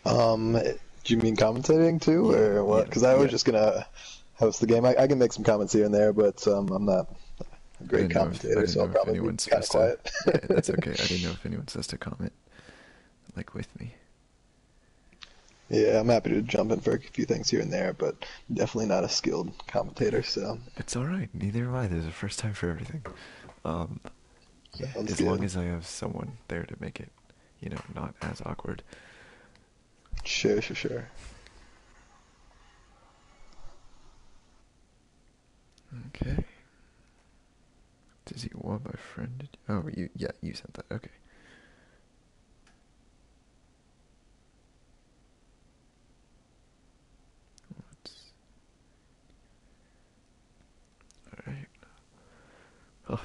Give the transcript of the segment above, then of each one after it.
Do you mean commentating too, Yeah, or what? yeah, Because I was yeah. just gonna host the game. I can make some comments here and there, but I'm not a I great didn't know if I commentator, didn't so I'll know if probably be anyone's kind of supposed to. quiet. Yeah, that's okay. I didn't know if anyone's supposed to comment like with me. Yeah, I'm happy to jump in for a few things here and there, but definitely not a skilled commentator, so It's all right. Neither am I. There's a first time for everything. Um, yeah, sounds as long good. as I have someone there to make it, not as awkward. Sure, sure, sure. Okay. Does he want my friend? Oh, yeah, you sent that. Okay. Let's, all right. Oh,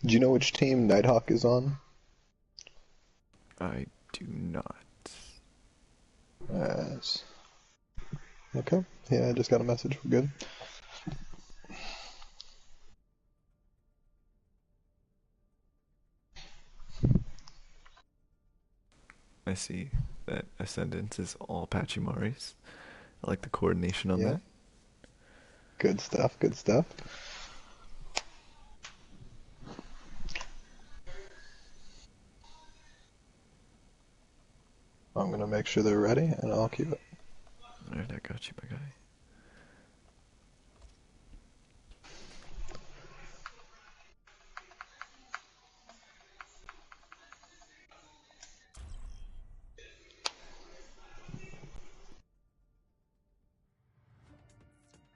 Do you know which team Nighthawk is on? I do not. Yes. Okay. Yeah, I just got a message. We're good. I see that Ascendance is all Pachimaris. I like the coordination on Yeah. that. Good stuff. Good stuff. I'm gonna make sure they're ready, and I'll keep it. Alright, I got you, my guy.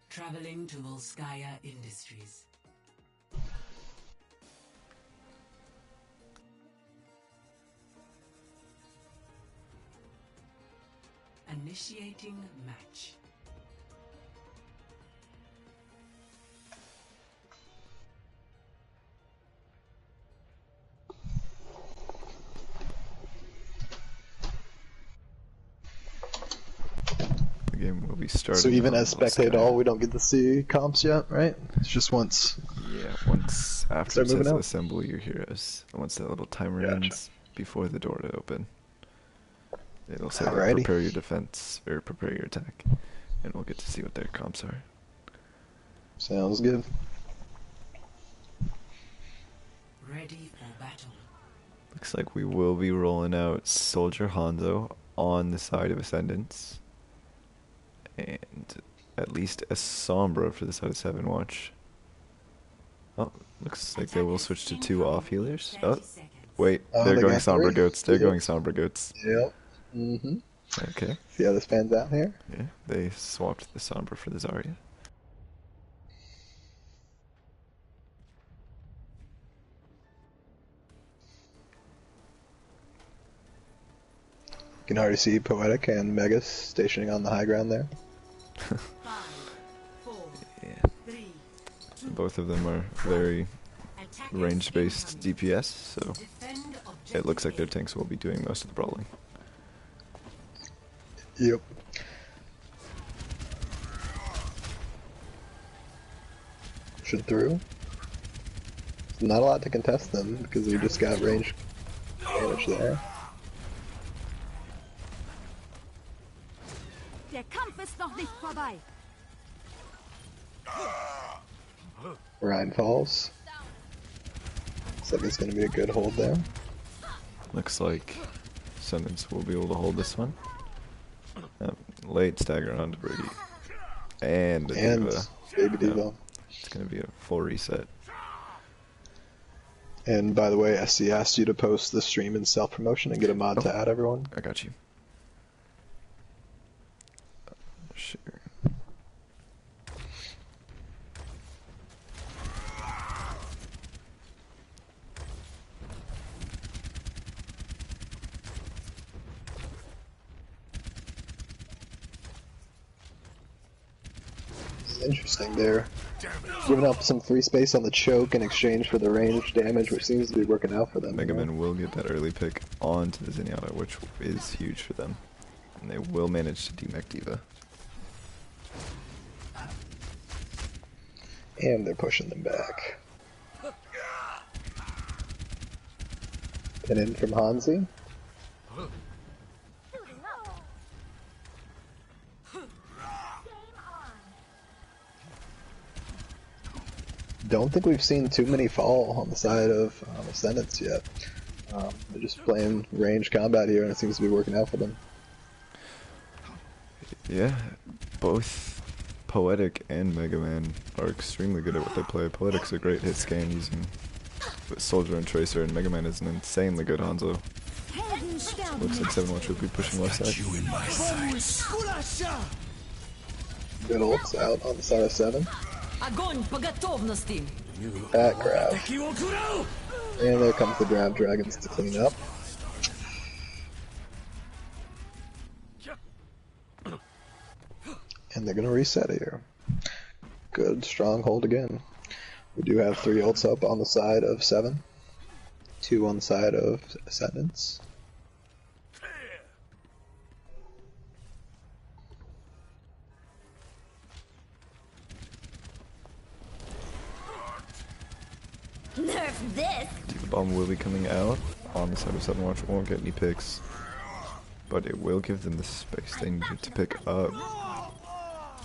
Traveling to Volskaya Industries. Initiating match. The game will be So starting even on as spectator, all Volskaya. we don't get to see comps yet, right? It's just once Yeah, once after start it moving says out. assemble your heroes, once that little timer Gotcha. ends before the door to open, it'll say like Alrighty. prepare your defense or prepare your attack, and we'll get to see what their comps are. Sounds good. Ready for battle. Looks like we will be rolling out Soldier Hanzo on the side of Ascendance, and at least a Sombra for the side of 7 Watch. Oh, looks like they will Attackers switch to two incoming off in healers. Oh, 30 seconds. wait, Oh, they're they going got Sombra three. Goats. They're Yep. going Sombra Goats. Yep. Mm-hmm. Okay. See how this pans out here? Yeah, they swapped the Sombra for the Zarya. You can already see Poetic and Megas stationing on the high ground there. 5, 4, Yeah. 3, Both of them are very attackers range-based incoming. DPS, so Defend it objective looks like their A. tanks will be doing most of the brawling. Yep. Pushing through. Not a lot to contest them because we just got range damage there. Der Kampf ist noch nicht vorbei. Ryan falls. Looks like it's going to be a good hold there. Looks like Asendance will be able to hold this one. Late stagger onto Brady. And the And Diva. Baby Diva. Yeah, it's going to be a full reset. And by the way, SC asked you to post the stream in self-promotion and get a mod to add everyone. I got you. Sure. It's interesting. They're giving up some free space on the choke in exchange for the range damage, which seems to be working out for them. Mega Man will get that early pick onto the Zenyatta, which is huge for them. And they will manage to demech Diva. And they're pushing them back. Pin in from Hansi. Don't think we've seen too many fall on the side of Ascendants yet. They're just playing range combat here, and it seems to be working out for them. Yeah, both Poetic and Mega Man are extremely good at what they play. Poetic's a great hit scan using Soldier and Tracer, and Mega Man is an insanely good Hanzo. Looks like 7evenwatch will be pushing left side. Good ults out on the side of 7. Огонь по готовности! That grab. And there comes the grab dragons to clean up. And they're going to reset here. Good strong hold again. We do have 3 ults up on the side of 7. 2 on the side of Ascendance. Nerf this! The bomb will be coming out on the side of 7evenwatch. Won't get any picks, but it will give them the space they needed to pick up.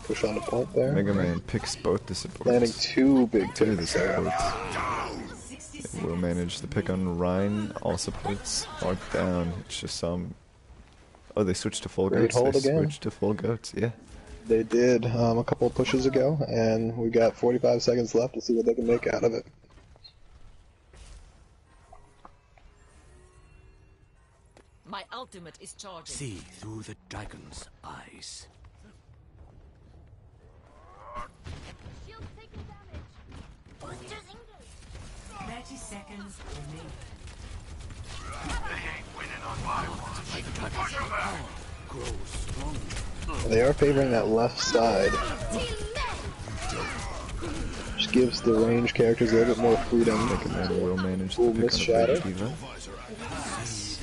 Push on the point there. Mega Man picks both the supports. Landing 2 big Two of the picks there. supports. It will manage the pick on Rhine. All supports locked down. It's just some. Oh, they switched to full Great goats. hold They again. switched to full goats. Yeah. They did a couple of pushes ago, and we got 45 seconds left to see what they can make out of it. My ultimate is charging. See through the dragon's eyes. Shield taking damage. Boosters engaged. 30 seconds remaining. Like the dragon's power grows strong. They are favoring that left side. Which gives the range characters a little bit more freedom. Mega Man will manage Ooh, the pick miss on the shatter. Brady Diva.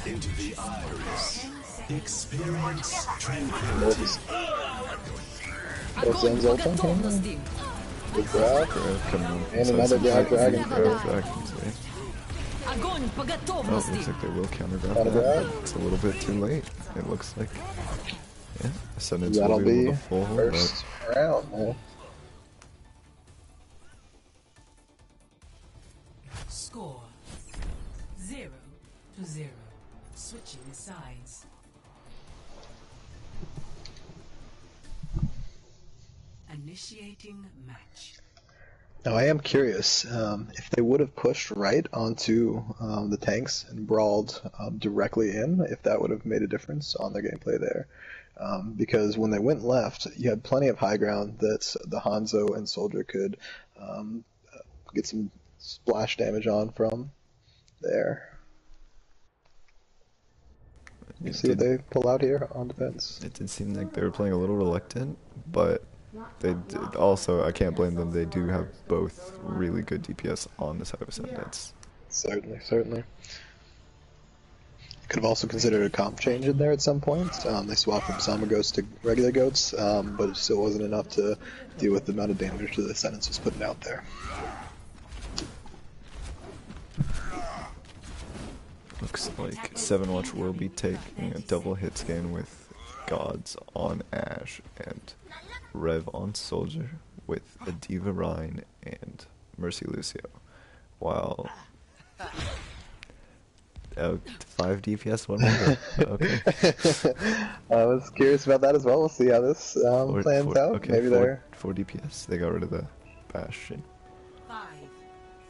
Into the iris. Experience tranquility. Both Огонь ends по open. готовности! Good grab. Grab coming on from And the another side of grab dragon. Grab dragons, eh? Огонь по Oh, looks готовности! like they will counter grab Counter that, grab. but it's a little bit too late. It looks like. Yeah, Ascendance That'll will be be able to full hold first round, man. Score 0-0. Switching sides. Initiating match. Now I am curious if they would have pushed right onto the tanks and brawled directly in, if that would have made a difference on their gameplay there. Because when they went left, you had plenty of high ground that the Hanzo and Soldier could get some splash damage on from there. You see what they pull out here on defense. It did seem like they were playing a little reluctant, but they did also, I can't blame them, they do have both really good DPS on the side of Asendance. Certainly, certainly. Could have also considered a comp change in there at some point. They swapped from Summer Ghosts to regular goats, but it still wasn't enough to deal with the amount of damage that the Ascendance was putting out there. Looks like 7watch will be taking a double hit scan with Gods on Ashe and Rev on Soldier with a Diva Rhine and Mercy Lucio, while 5 DPS, 1 member. Okay. I was curious about that as well. We'll see how this plans out. Okay, Maybe they're 4 DPS. They got rid of the Bastion. 5,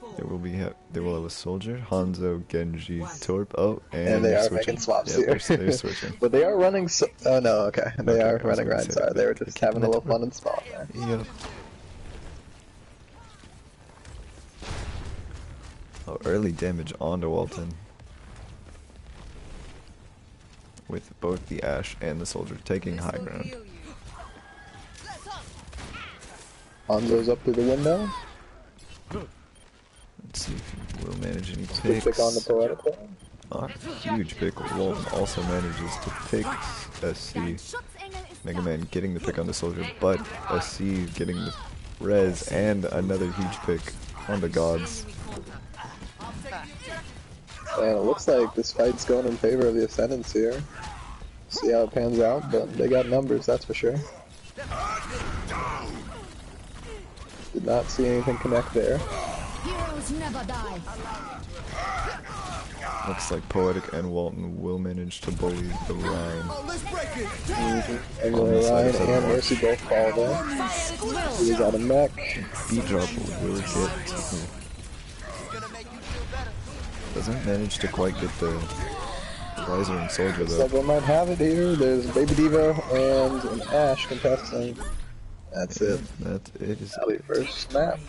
4, They will have a Soldier, Hanzo, Genji, Torp. Oh, and they they're are switching. making swaps Yeah, here. they're switching. But they are running. Oh no, okay. They Okay, I are was running gonna right say side. that They were they're just having a keeping little it fun and spawn there. Yep. Oh, early damage onto Walton. With both the Ashe and the Soldier taking high ground. Hanzo's up through the window. Let's see if he will manage any Good picks. pick on the poetic there. Huge pick. Walton also manages to pick SC. Mega Man getting the pick on the Soldier, but SC getting the res and another huge pick on the Gods. And it looks like this fight's going in favor of the Ascendants here. See how it pans out, but they got numbers, that's for sure. Did not see anything connect there. Heroes never die. Looks like Poetic and Walton will manage to bully the Rhine. And On the side Ryan of and 7watch. Mercy both fall there. He was out of mech. B-drop will get taken. Doesn't manage to quite get the Riser and Soldier Looks like though. we might have it here. There's Baby Diva and an Ashe contesting. That's it. That it is That'll be first map.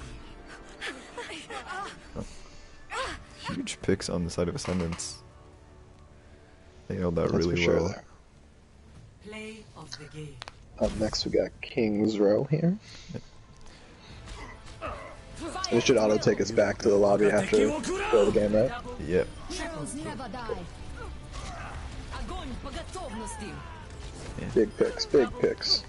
huge picks on the side of Ascendance. They held that That's really for sure well. there. play of the game. Up next we got King's Row here. This should auto take us back to the lobby after the game, right? Yep. Heroes never die. Огонь по готовности. Big picks, big picks.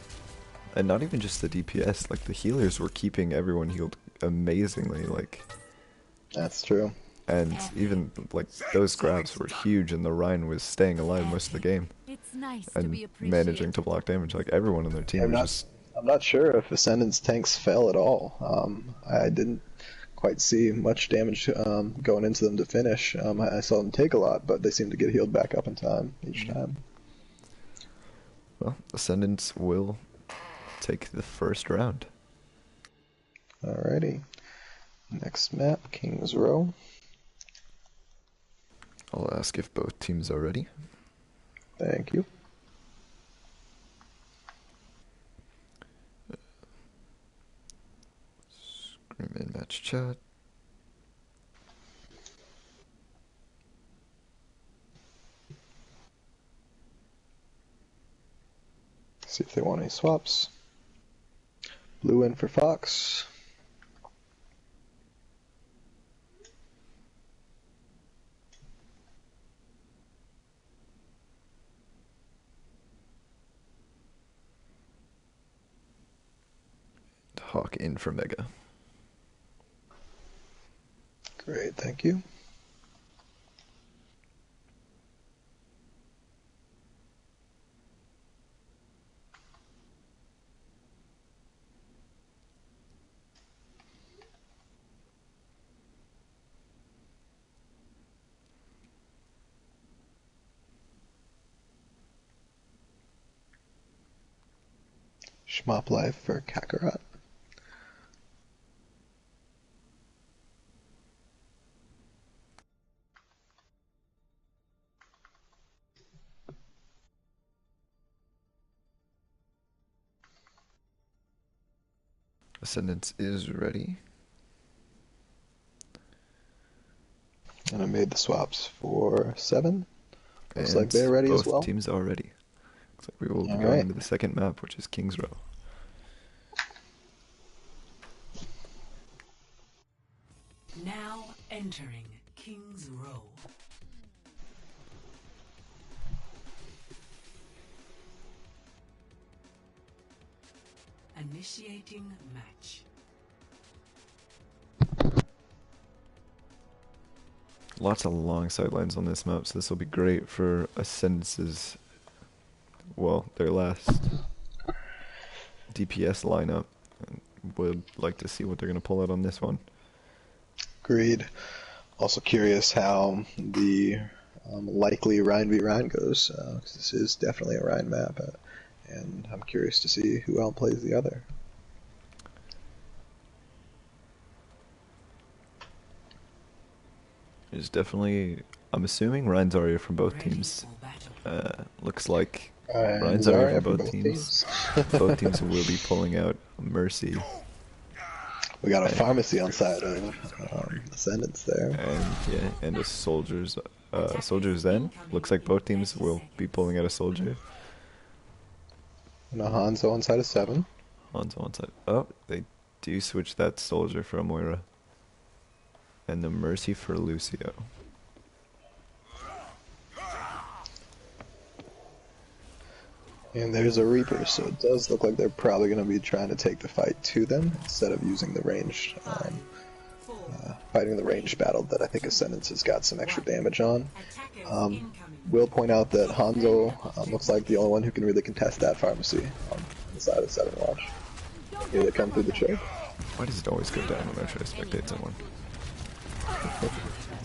And not even just the DPS, like the healers were keeping everyone healed amazingly, like, That's true. and even like those grabs were huge and the Rhine was staying alive most of the game It's nice to and be appreciated. managing to block damage. Like everyone on their team I'm was not, just I'm not sure if Ascendant's tanks fell at all. I didn't quite see much damage going into them to finish. I saw them take a lot, but they seemed to get healed back up in time each time. well, Ascendants will take the first round. Alrighty. Next map, King's Row. I'll ask if both teams are ready. Thank you. Scream in match chat. See if they want any swaps. Blue in for Fox. Hawk in for Mega. Great, thank you. Schmop Life for Kakarot. Ascendance is ready. And I made the swaps for 7. Looks And like they're ready as both well. teams are ready. Looks like we will be All going right. to the second map, which is King's Row. Now entering King's Row. Initiating match. Lots of long sidelines on this map, so this will be great for Ascendance's, well, their last DPS lineup. Would like to see what they're going to pull out on this one. Agreed. Also curious how the likely Rhine v Rhine goes, 'cause this is definitely a Rhine map, and I'm curious to see who outplays the other. There's definitely, I'm assuming Ryan's Zarya from both Ready teams. for battle. Looks like Ryan Ryan's Zarya Zarya from both teams. Both teams will be pulling out Mercy. We got a pharmacy on side of Ascendance there. And yeah, and a Soldier's Zen. Looks like both teams will be pulling out a Soldier. And a Hanzo on side of 7. Hanzo on side. Oh, they do switch that Soldier for Moira. And the Mercy for Lucio. And there's a Reaper, so it does look like they're probably going to be trying to take the fight to them instead of using the ranged, fighting the ranged battle that I think Ascendance has got some extra damage on. Will point out that Hanzo looks like the only one who can really contest that pharmacy on the side of 7Watch. Here they come through the choke. Why does it always go down when I try to spectate someone?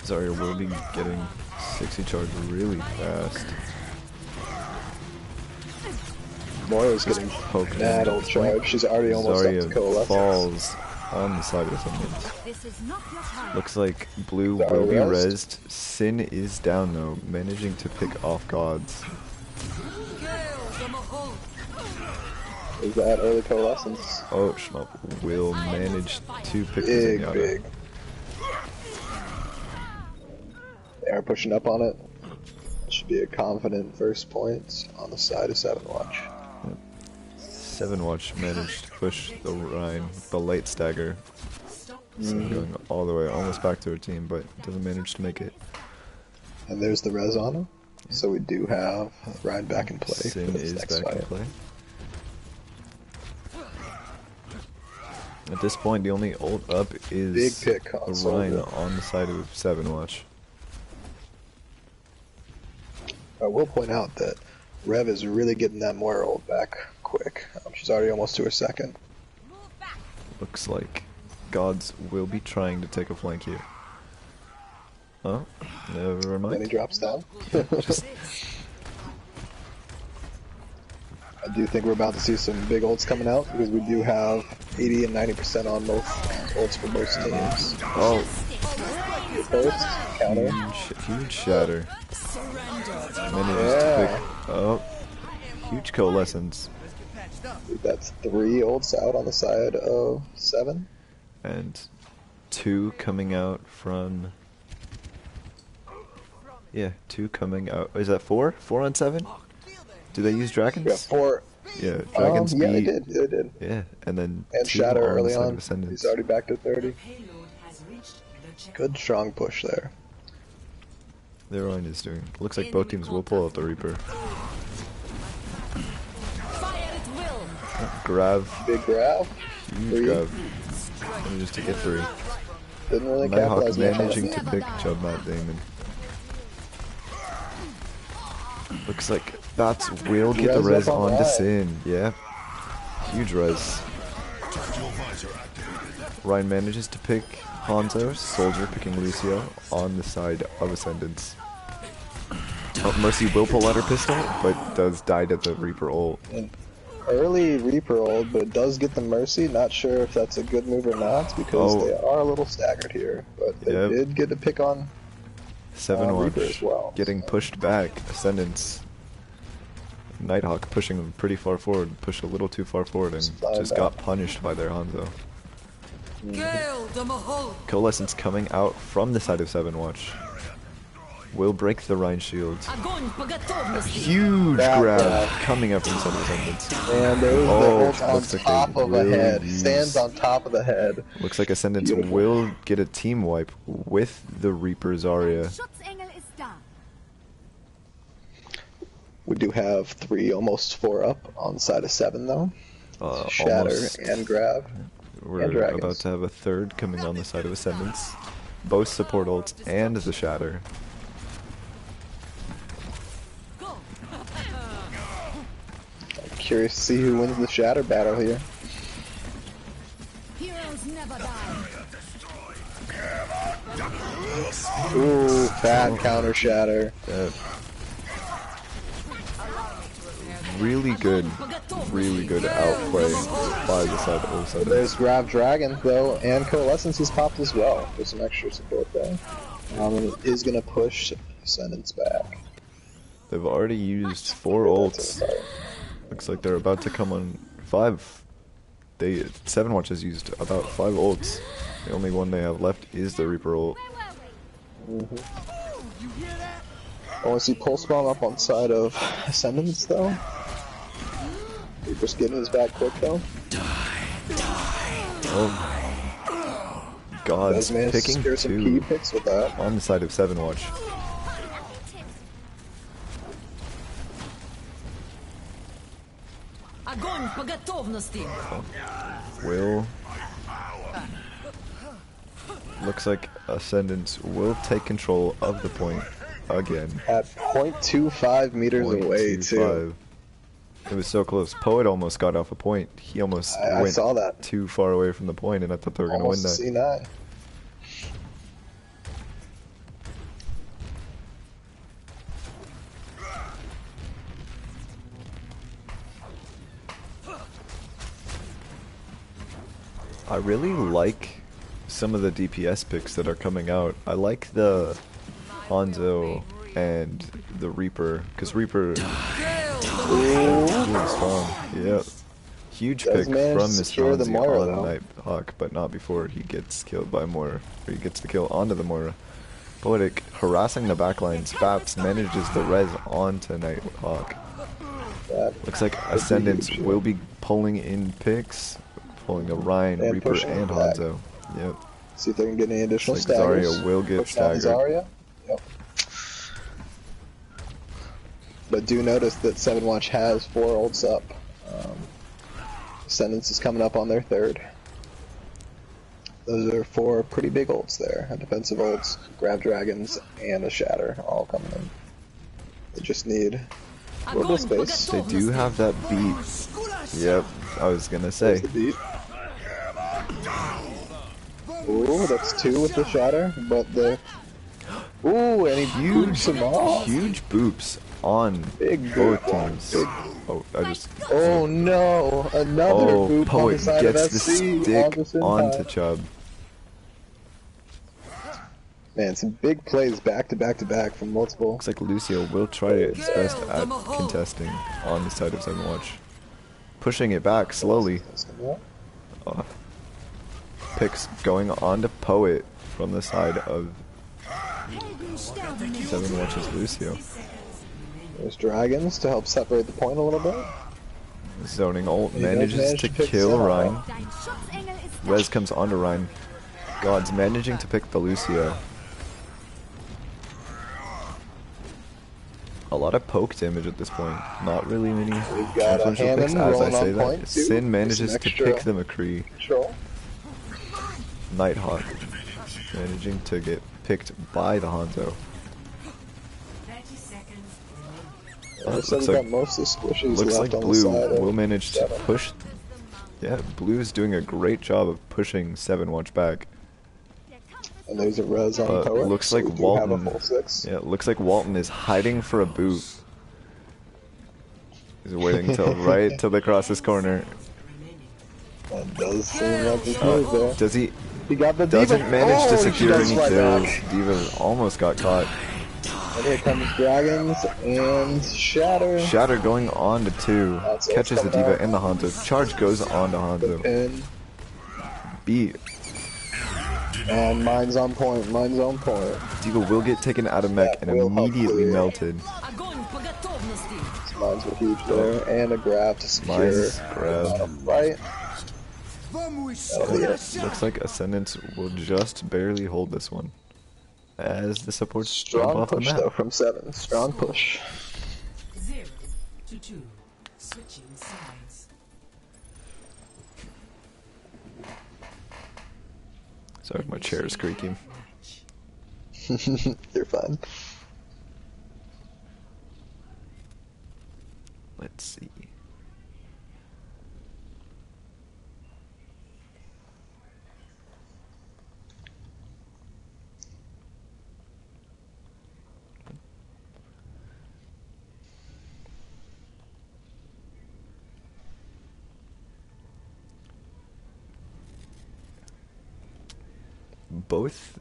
Zarya will be getting 60 charge really fast. Moira's getting Poking mad old charge. She's already almost up to Zarya coalescence. falls on the side of Ascendance. This is not your time. Looks like blue Zarya will be rezzed. rezzed. Sin is down though, managing to pick off gods. Is that early coalescence? Oh, Schmupp will manage to pick the Big, Zenyatta. big. They are pushing up on it. Should be a confident first point on the side of 7Watch. 7Watch managed to push the Rhine, the late stagger. So going all the way, almost back to her team, but doesn't manage to make it. And there's the res on him. So we do have Ryan back in play Sin for this is next back fight. in play. At this point, the only ult up is Big pick on a Soldier. Rhine on the side of 7Watch. I will point out that Rev is really getting that Moira ult back quick. She's already almost to her second. Looks like gods will be trying to take a flank here. Oh, never Then he mind. drops down. Just I do think we're about to see some big ults coming out because we do have 80 and 90% on both ults for most teams. oh, First, counter. huge shatter. Manages to pick up. Huge coalescence. That's 3 ults out on the side of 7. And 2 coming out from... Yeah, 2 coming out. Is that 4? 4 on 7? Do they use dragons? We have 4. Yeah, dragons yeah, they beat... did. They did. Yeah, and then And 2 Shatter on the early side of on. Ascendance. He's already back to 30. Payload has reached the checkpoint. Good strong push there. Their line is doing... Looks like both teams will pull out the Reaper. Fire at will. Grab. Big grab. Huge 3. grab. Manages to get 3. Didn't really Nighthawk capitalize much on managing it. to pick Chub Matt Damon. Looks like Bats will get the Res res up on onto that. Sin. Yeah. Huge res. Ryan manages to pick Hanzo, Soldier picking Lucio on the side of Ascendance. Oh, Mercy will pull out her pistol, but does die to the Reaper ult. An early Reaper ult, but it does get the Mercy. Not sure if that's a good move or not because Oh. they are a little staggered here. But they Yep. did get to pick on 7 Reaper Watch as well, getting so. pushed back. Ascendance Nighthawk pushing them pretty far forward, pushed a little too far forward, and just got punished by their Hanzo. Gale the Mahal. Coalescence coming out from the side of 7watch. Will break the Rhine shield. Огонь по готовности. Huge grab coming up from the side of Asendance. And there's the ult on looks like top they of a will head. use- Stands on top of the head. Looks like Ascendance Beautiful. will get a team wipe with the Reaper Zarya. Schutzengel ist da. We do have 3, almost 4 up on the side of 7 though. Shatter Almost. and grab. We're and dragons. about to have a third coming on the side of Ascendance. Both support ults and the Shatter. I'm curious to see who wins the Shatter battle here. Heroes never die. Ooh, fat counter Shatter. Really good outplay by the side of Ascendance. There's Grab Dragon though, and Coalescence is popped as well for some extra support there. And it is going to push Ascendance back. They've already used 4 ults. Looks like they're about to come on 5. 7watch has used about 5 ults. The only one they have left is the Reaper ult. I want to see Pulse Bomb up on side of Ascendance though. Reaper's getting his back quick though. Oh, God's Does manage to picking secure some key 2 picks with that. on the side of 7watch. Огонь по готовности. Will. Looks like Ascendance will take control of the point again. At 0.25 meters away too. 0.25. It was so close. Poet almost got off a point. He almost I went saw that. too far away from the point, and I thought they were going to win Almost that. C9. I really like some of the DPS picks that are coming out. I like the Hanzo and the Reaper, because Reaper is really strong. Yep. Huge Does pick manage from to Mr. secure the Hanzi Moira, on though. Nighthawk, but not before he gets killed by Moira. Or he gets the kill onto the Moira. Poetic harassing the backline. Spaps manages the res onto Nighthawk. That Looks like would be Ascendance huge. will be pulling in picks, pulling a Ryan, And Reaper, pushing and it back. Hanzo. Yep. See if they can get any additional Looks like staggers. Zarya will get Push down staggered. Zarya. Yep. But do notice that 7watch has 4 ults up. Ascendance is coming up on their 3rd. Those are 4 pretty big ults there. Defensive ults, Grab Dragons, and a Shatter all coming in. They just need a little bit of space. They do have that beat. Yep, I was gonna say. There's the beat. Ooh, that's 2 with the Shatter, but the... Ooh, and he boots him off. Huge boops on Big both boop. teams. Big- Oh, I just. Oh no, another Oh, boop on the Poet side gets of the SC stick onto onto Senpai. Chubb. Man, some big plays back to back to back from multiple. Looks like Lucio will try his best at contesting on the side of 7watch. Pushing it back slowly. Picks going on to Poet from the side of 7watch's Lucio. There's Dragons to help separate the point a little bit. Zoning ult He does manages manage to to pick kill Senna. Rhine. Dein Schutzengel ist da. Rez comes onto Rhine. God's managing to pick the Lucio. A lot of poke damage at this point. Not really many We've got a influential picks Hammond as I rolling say on that. point, too. Sin manages Some to extra pick the McCree. Control. Nighthawk managing to get picked by the Hanzo. 30 seconds remaining. Looks like Looks we got like, most of the squishies looks left like on the Blue side of will manage to 7. push. Yeah, Blue's doing a great job of pushing 7watch back. And there's a res on But Poet. looks so like we do have a Walton. full 6. Yeah, it looks like Walton is hiding for a boot. He's waiting till right till they cross this corner. That does seem like his move there. Does he? He got the Doesn't Diva. manage to Oh, he secure does any right kills. back. Diva almost got caught. And Here comes Dragons and Shatter. Shatter going on to 2. That's it, Catches the coming Diva out. and the Hanzo. Charge goes on to The Hanzo. pin. Beat. And mine's on point. Mine's on point. Diva will get taken out of mech and That will help immediately clear. melted. Огонь по готовности. Mines were huge there. And a grab to secure. Mines grab. Right. Вам That'll be it. Looks like Ascendance will just barely hold this one. As the supports jump Strong off the push map. though from 7. Strong push. 0 to 2. Switching sides. Sorry, my chair is creaking. You're fine. Let's see. Both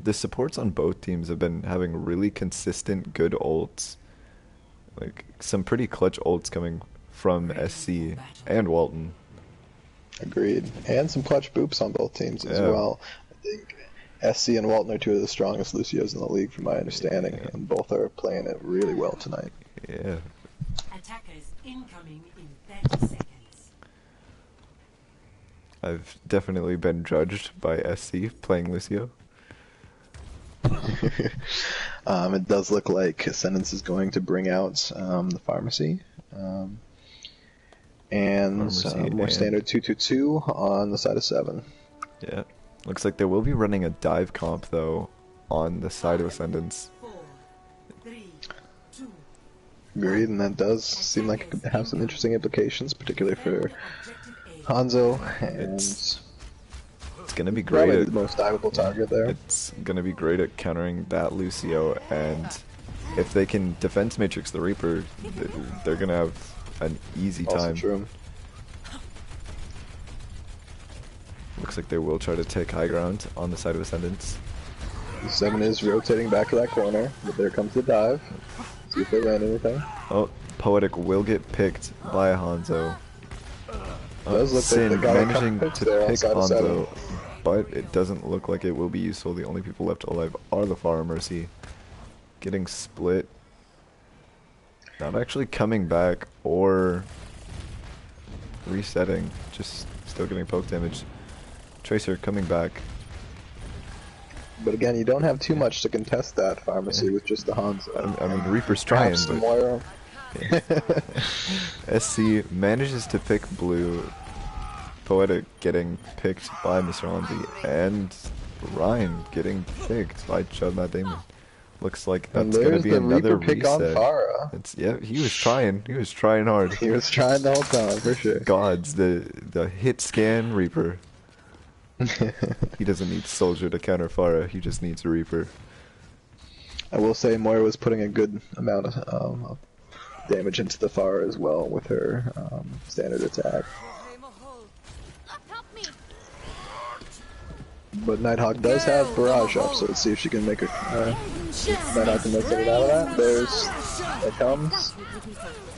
the supports on both teams have been having really consistent good ults. Like some pretty clutch ults coming from SC and Walton. Agreed. And some clutch boops on both teams as Yeah. well. I think SC and Walton are two of the strongest Lucios in the league from my understanding, and both are playing it really well tonight. Yeah. Attackers incoming in 30 seconds. I've definitely been judged by SC playing Lucio. It does look like Ascendance is going to bring out the Pharmacy. And Pharmacy more and- standard 222 on the side of 7. Yeah. Looks like they will be running a dive comp though on the side of Ascendance. 4, 3, 2. Agreed, and that does seem like it could have some interesting implications, particularly for Objective A. Hanzo, and It's gonna be great probably at the most valuable target there. It's gonna be great at countering that Lucio, and if they can defense matrix the Reaper, they're gonna have an easy Also time. true. Looks like they will try to take high ground on the side of Ascendance. 7 is rotating back to that corner, but there comes the dive. See if they land anything. Oh, Poetic will get picked by Hanzo. Does look like Sin they got a couple managing picks to there on pick side of 7. Hanzo, but it doesn't look like it will be useful. The only people left alive are the Far Mercy. Getting split. Not actually coming back or resetting, just still getting poke damage. Tracer coming back. But again, you don't have too much to contest that Pharmacy with just the Hanzo. I mean, Reaper's trying, Perhaps the but Moira. SC manages to pick blue. Poetic getting picked by Mr. Hanzi, and Ryan getting picked by Chud Matt Damon. Looks like And that's gonna there's be the another Reaper pick on reset. Farah. It's yeah, he was trying hard. He was trying the whole time, for sure. Gods, the hit scan Reaper. He doesn't need Soldier to counter Farah, he just needs a Reaper. I will say Moira was putting a good amount of damage into the Farah as well with her standard attack. Help me! But Nighthawk does have Barrage up, so let's see if she can make a Nighthawk can make something out of that. There comes.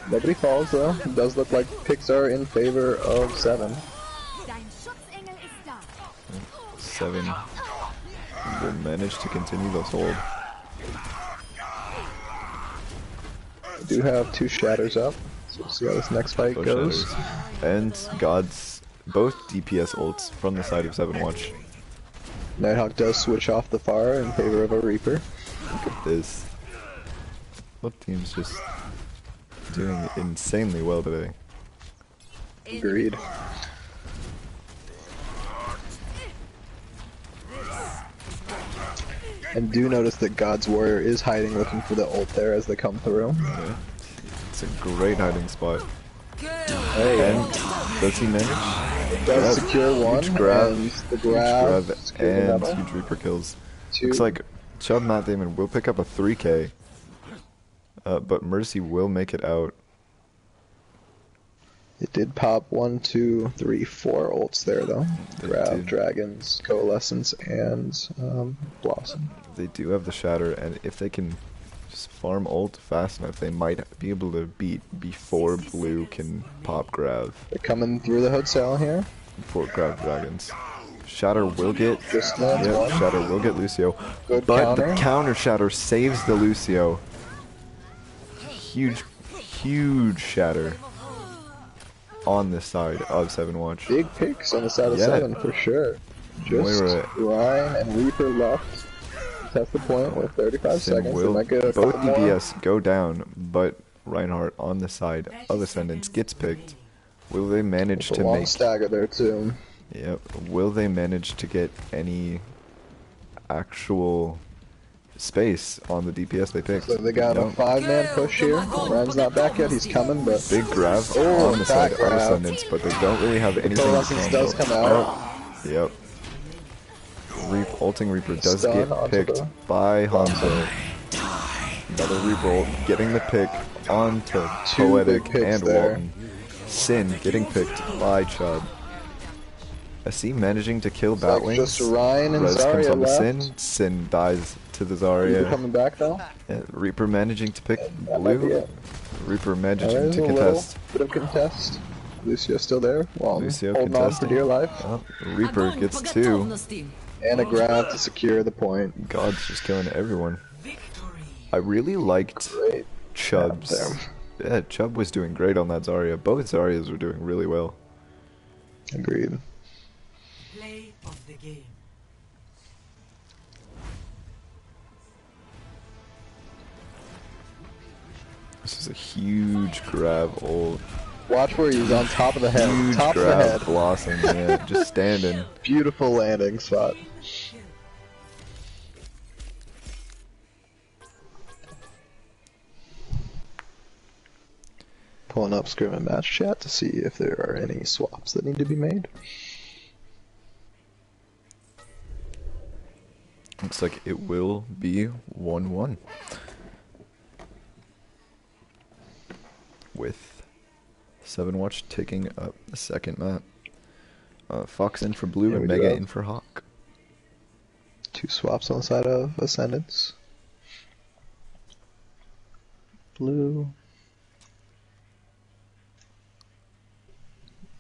Nobody falls though. It does look like picks are in favor of 7. Dein Schutzengel ist da. 7 will manage to continue this hold. We do have 2 Shatters up, so we'll see how this next fight Both goes. shatters. And Gods, both DPS ults from the side of 7watch. Nighthawk does switch off the Farah in favor of a Reaper. Look at this. Both teams just doing insanely well today. Agreed. And do notice that God's Warrior is hiding, looking for the ult there as they come through. Yeah. It's a great hiding spot. Hey, And does he manage? does Grab. secure one, Huge grab, and the huge grab, grab, secured and another. huge Reaper kills. 2. Looks like Chud Matt Damon will pick up a 3k, but Mercy will make it out. It did pop 1, 2, 3, 4 ults there though. They Grab, did. Dragons, Coalescence, and Blossom. They do have the Shatter, and if they can just farm ult fast enough, they might be able to beat before blue can pop Grav. They're coming through the hood cell here. Before Grav Dragons. Shatter will get... Just lands Yep, one. Shatter will get Lucio. Good But counter. the counter Shatter saves the Lucio. Huge, huge Shatter on this side of 7watch. Big picks on the side of Yeah. 7 for sure. Just Moira. Ryan and Reaper left. Test the point with 35 Sin seconds. They will might get a both couple more. DPS go down, but Reinhardt on the side of Ascendance gets picked. Will they manage It's a to long make... stagger there too. Yep. Will they manage to get any actual space on the DPS they picked? So they got a Nope. 5-man push here. Ryan's not back yet. He's coming, but Big grab Oh, on the fat side of grab. Ascendance, but they don't really have anything to Pearlescence does combo. come out. Yep. Ulting Reaper does Stun get onto picked the- by Hanzo. Another Reaper ult getting the pick onto Two Poetic big picks and there. Walton. Sin getting picked by Chud. SC managing to kill like Batwings. just Ryan and Res comes Zarya on the left. Sin. Sin dies to the Reaper Zarya. coming back though. Reaper managing to pick That might be blue. it. Reaper managing There's to a contest. little bit of contest. Lucio still there. Well, Lucio holding on for contesting. dear life. Oh, Reaper Огонь gets по 2. готовности. And a grab to secure the point. God's just killing everyone. Victory. I really liked Great. Chubb's. there. Yeah, Chubb was doing great on that Zarya. Both Zaryas were doing really well. Agreed. Play of the game. This is a huge grab ult. Watch where he's on top of the head. Huge Top of the grab head. Blossom, yeah, just standing. Beautiful landing spot. Pulling up scrim and match chat to see if there are any swaps that need to be made. Looks like it will be 1-1. With 7watch taking up the second map. Fox in for blue Here and we Mega go. in for Hawk. 2 swaps on the side of Ascendance. Blue.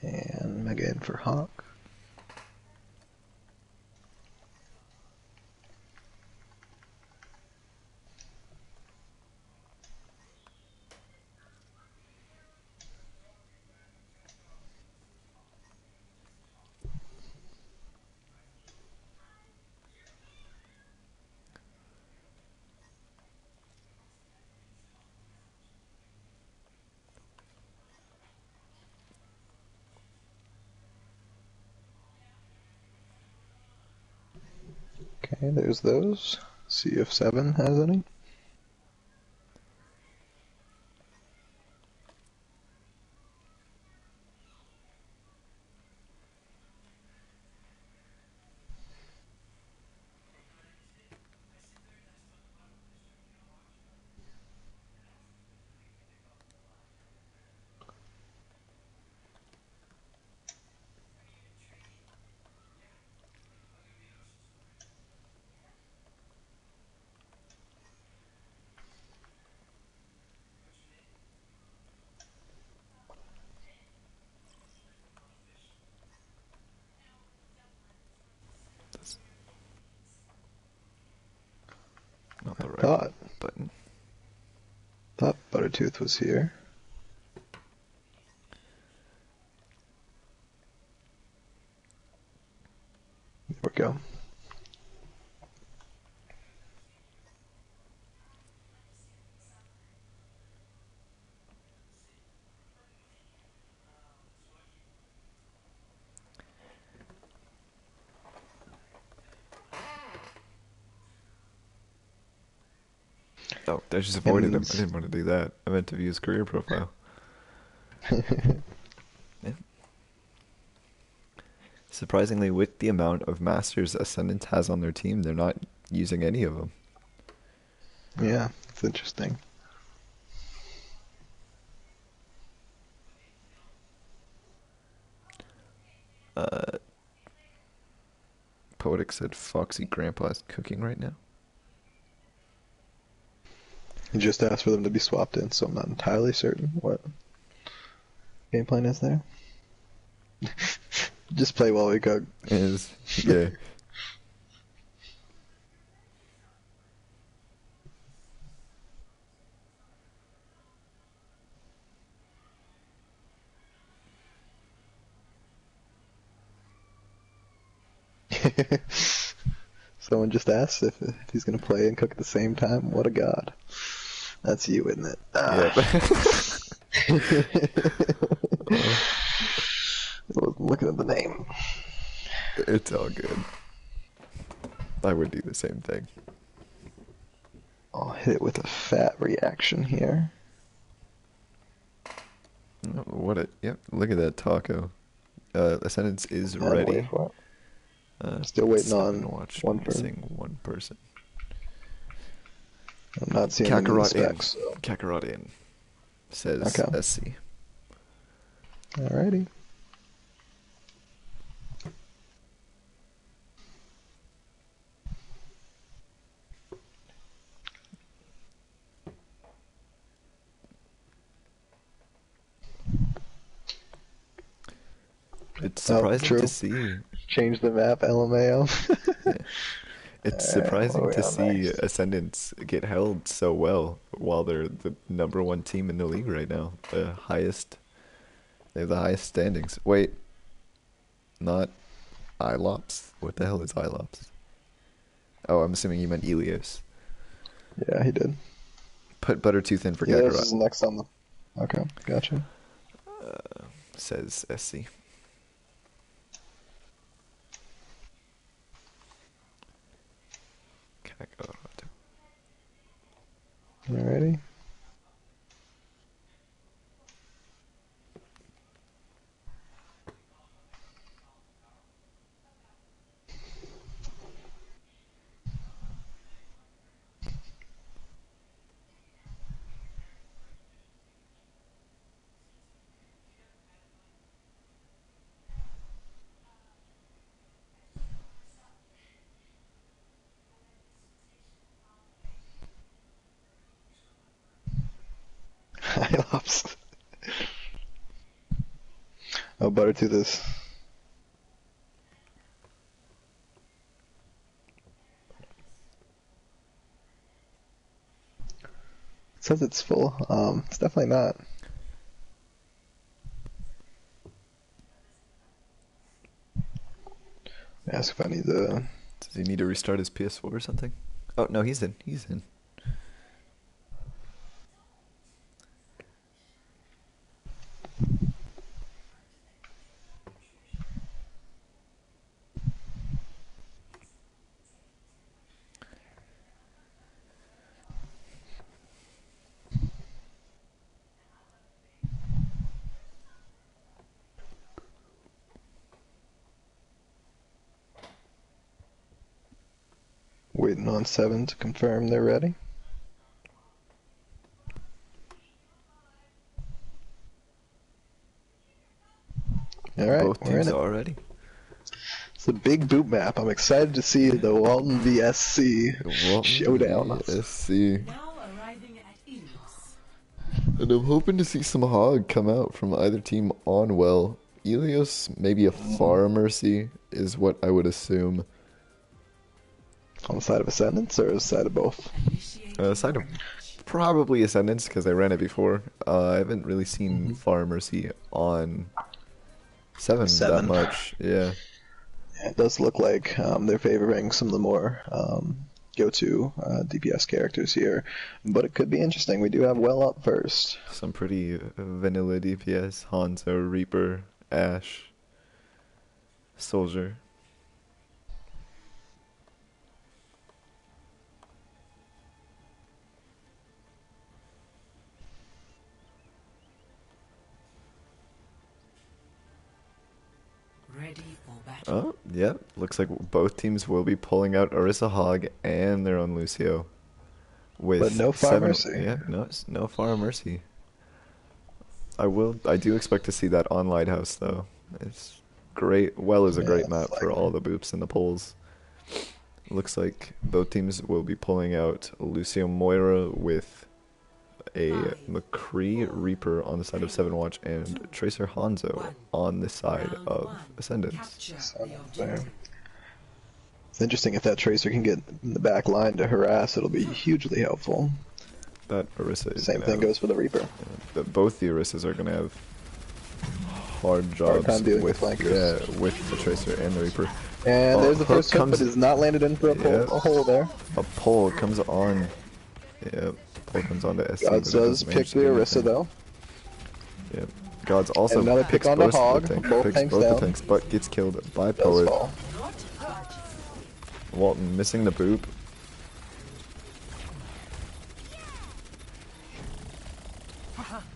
And Mega in for Hawk. Okay, there's those. See if 7 has any. Not the right Thought button. Buttertooth was here. There we go. Oh, I just avoided him. And- I didn't want to do that. I meant to view his career profile. Yeah. Surprisingly, with the amount of Masters Ascendant has on their team, they're not using any of them. Yeah, it's interesting. Poetic said Foxy Grandpa is cooking right now. You just asked for them to be swapped in, so I'm not entirely certain what game plan is there. Just play while we cook. Yeah. Someone just asked if he's gonna play and cook at the same time. What a god. That's you, isn't it? Yep. I wasn't looking at the name. It's all good. I would do the same thing. I'll hit it with a fat reaction here. Oh, yep, look at that taco. Ascendance is Yeah, ready. wait for it. Still waiting on 7evenwatch one person. missing one person. I'm not seeing any Kakarot in. specs. So. Kakarot in. Says Okay. SC. Alrighty. It's surprising true. to see. Change the map, LMAO. Yeah. It's Alright, surprising what to are we on see next? Ascendance get held so well while they're the #1 team in the league right now. They have the highest standings. Wait, not Ilops? What the hell is Ilops? Oh, I'm assuming you meant Elios. Yeah, he did. Put Buttertooth in for Yeah, this Kakarot. is next on the. Okay, gotcha. Says SC. Kakarot. Alrighty. Hylops. Oh, Buttertooth is. It says it's full. It's definitely not. Ask if I need to. Does he need to restart his PS4 or something? Oh, no, he's in. He's in. Waiting on 7 to confirm they're ready. Alright, Both we're in teams it. are ready. It's a big boot map. I'm excited to see the Walton VSC showdown. SC. Now arriving at Ilios. And I'm hoping to see some hog come out from either team on well. Elios, maybe a Far Mercy is what I would assume. On the side of Ascendance or the side of both? Side of probably Ascendance because I ran it before. I haven't really seen Far Mercy on 7 7. that much. Yeah. Yeah, it does look like they're favoring some of the more go-to DPS characters here, but it could be interesting. We do have well up first. Some pretty vanilla DPS. Hanzo, Reaper, Ashe, Soldier. Ready for battle. Oh, yeah. Looks like both teams will be pulling out Orisa Hog and their own Lucio. With But no Far 7, Mercy. Yeah, no Far Mercy. I do expect to see that on Lighthouse though. It's great. Well is a Yeah, great it's map for likely. all the boops and the pulls. Looks like both teams will be pulling out Lucio Moira with a McCree Reaper on the side of 7watch and Tracer Hanzo on the side of Ascendance. Capture So, the there. objective. It's interesting if that Tracer can get in the back line to harass, it'll be hugely helpful. That Orisa is Same gonna thing have, goes for the Reaper. both the Orisas are gonna have hard jobs time dealing with with flankers. with the Tracer and the Reaper. And Oh, there's the hook first hook, comes- but it's not landed in for a, Yep. a hole there. A pull comes on. Yep, pull comes on to SC. Gods but it does doesn't pick manage the to do Orisa anything. though. Yep. Gods also And another pick picks on the both hog, the tank, both picks tanks both down. the tanks, but gets killed by Does Poet. fall. Walton missing the boop.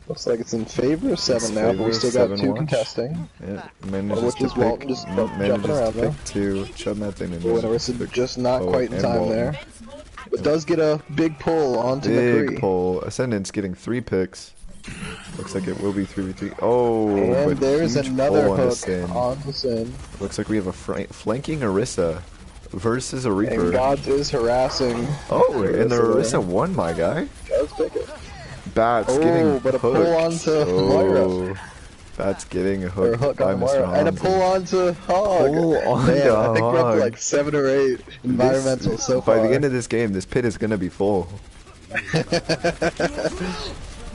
Looks like it's in favor of 7 It's now, but favor we of still got 2 7watch. contesting. Yeah, manages which to is pick, Walton just jumping manages around to there. pick 2. Chub Methane and Oh, and Orisa just not Poet quite in and time Walton. there. But does get a big pull onto Big McCree. pull. Ascendance getting 3 picks. Looks like it will be 3v3. Oh, And but there's huge another pull onto hook Sin. onto Sin. Looks like we have a flanking Orisa versus a Reaper. And Gods is harassing. Oh, and the Orisa there. Orisa won, my guy. Does pick it. Bats Oh, getting but a hooked. pull onto Moira. Oh, Bats getting Or hooked hook by on Mr. Moira. And a Hansen. pull onto Hog. Pull onto Man, I think we're up Hog. to like 7 or 8 environmentals so far. By the end of this game, this pit is gonna be full.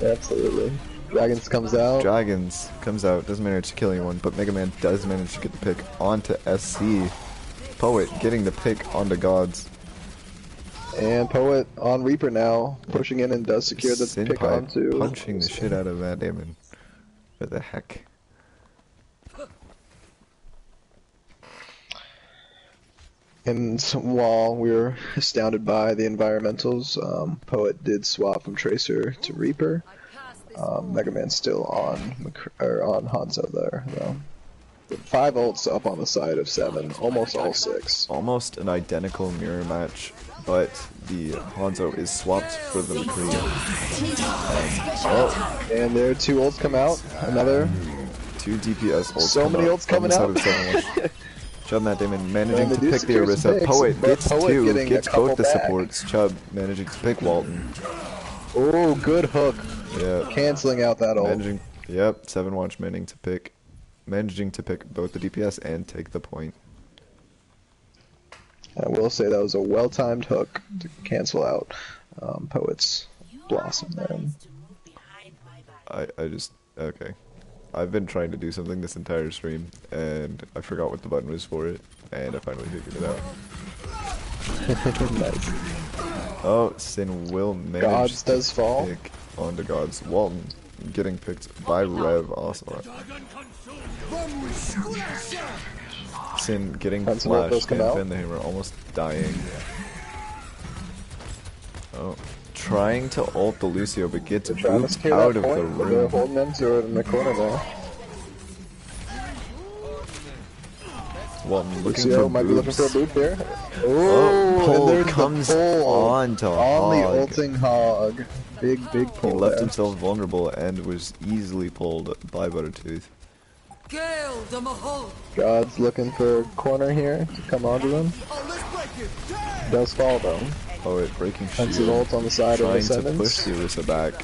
Absolutely. Dragons comes out. Dragons comes out, doesn't manage to kill anyone, but Mega Man does manage to get the pick onto SC. Poet getting the pick onto Gods. And Poet on Reaper now, pushing in and does secure the pick Senpai onto. punching the shit out of Matt Damon. What the heck? And while we were astounded by the environmentals, Poet did swap from Tracer to Reaper. Mega Man's still on on Hanzo there though. 5 ults up on the side of 7, almost all 6. Almost an identical mirror match, but the Hanzo is swapped for the McCree. Oh, and there 2 ults come out. Another. 2 DPS ults. So come many out ults from the coming side out. of 7-1. Chub Matt Damon managing And they to do pick the secure some Orisa. picks, Poet but gets Poet 2, getting a gets couple both the back. supports. Chub managing to pick Walton. Oh, good hook. Yeah. Canceling out that ult. Managing, yep, 7watch managing to pick both the DPS and take the point. I will say that was a well-timed hook to cancel out Poet's Blossom there. I just, okay. I've been trying to do something this entire stream, and I forgot what the button was for it, and I finally figured it out. Nice. Oh, Sin will manage Gods to does fall. pick onto Gods. Walton getting picked by Rev also. Sin getting That's what those flashed come and out. Van the Hammer almost dying. Oh, trying to ult the Lucio, but gets They're trying to booped secure out that of the point, but they're room. holding them to it in the corner there. Walton looking Lucio for might be looking for a boops. boot there. Oh, and pull there's comes the pull onto on the Hog. ulting Hog. Big He pull left there. himself vulnerable and was easily pulled by Buttertooth. Gale the Mahal. God's looking for a corner here to come onto them. Does fall though. Poet breaking Defensive shield, ult on the side of trying to Ascendance. push the Orisa back.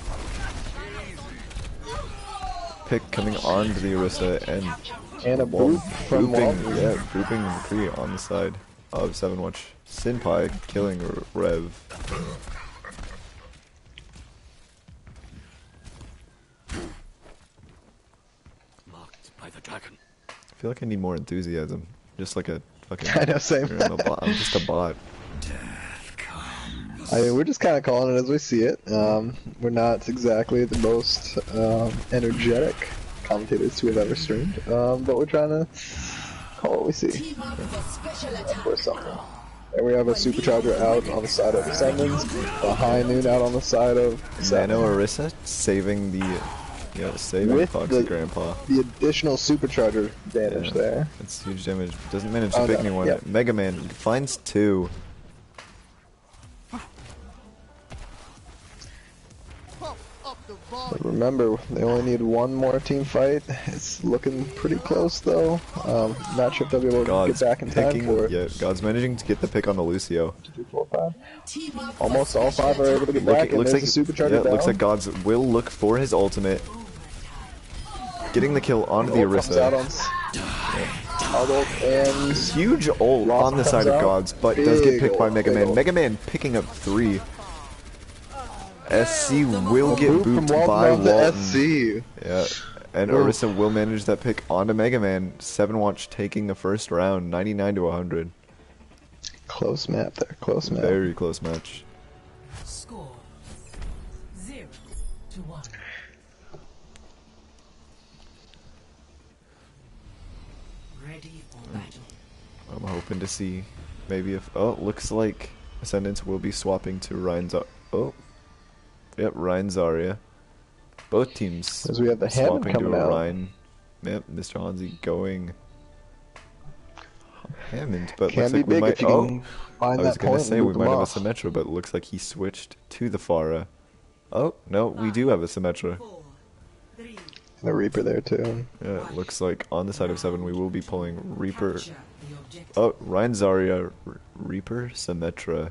Pick coming onto the Orisa and And a boop from booping, Walton. yeah, booping McCree on the side of 7watch. Senpai killing Rev. Marked by the dragon. I feel like I need more enthusiasm. Just like a fucking. I know, same. I'm just a bot. I mean, we're just kind of calling it as we see it. We're not exactly the most energetic commentators who have ever streamed, but we're trying to call what we see. Of course, something. There we have a supercharger out on the side of Ascendance, the High Noon out on the side of Nano Orisa saving the, saving With Foxy the- Grandpa. the additional supercharger damage Yeah. there. It's huge damage. Doesn't manage to Oh, pick no, anyone. yep. Mega Man finds 2. But remember, they only need one more team fight. It's looking pretty close though. Not sure if they'll be able to God's get back in time picking. for it. Yeah, God's managing to get the pick on the Lucio. 2, 4, 5. Almost all 5 are able to get back, and Looks there's like the supercharger down. looks like God's will look for his ultimate. Getting the kill onto the Ult comes out Orisa. on ult and Huge ult on the side of Gods, but does get picked by Mega Man. Mega Man picking up 3. SC will get booped by Walton. SC. Yeah, and Orisa will manage that pick onto Mega Man. 7watch taking the first round, 99 to 100. Close map there, close map. Very close match. Score 0 to 1. Ready for battle. I'm hoping to see maybe if looks like Asendance will be swapping to Ryan Yep, Ryan Zarya. Both teams As we have the Hammond swapping to coming a out. Ryan. Yep, Mr. Hansi going Hammond, but Can looks be like we big might. if you Oh, can I find was that gonna point say and we move might them have a off. Symmetra, but it looks like he switched to the Pharah. Oh no, we do have a Symmetra. 4, 3, And a Reaper there too. Yeah, it looks like on the side of 7 we will be pulling Reaper. capture the objective. Oh, Ryan Zarya, Reaper, Symmetra.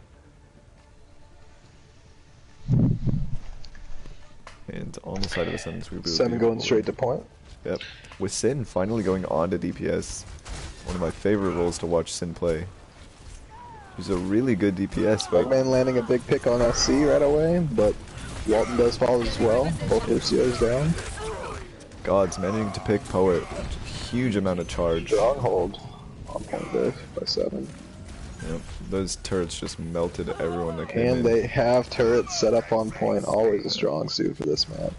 And on the side of Ascendance, we will 7 be going straight to point. Yep. With Sin finally going on to DPS. One of my favorite roles to watch Sin play. He's a really good DPS, but Bugman landing a big pick on SC right away, but Walton does fall as well. Both Lucio's down. God's managing to pick Poet. Huge amount of charge. Stronghold on point there by 7. Yep. Those turrets just melted everyone that came in. And they have turrets set up on point, always a strong suit for this map.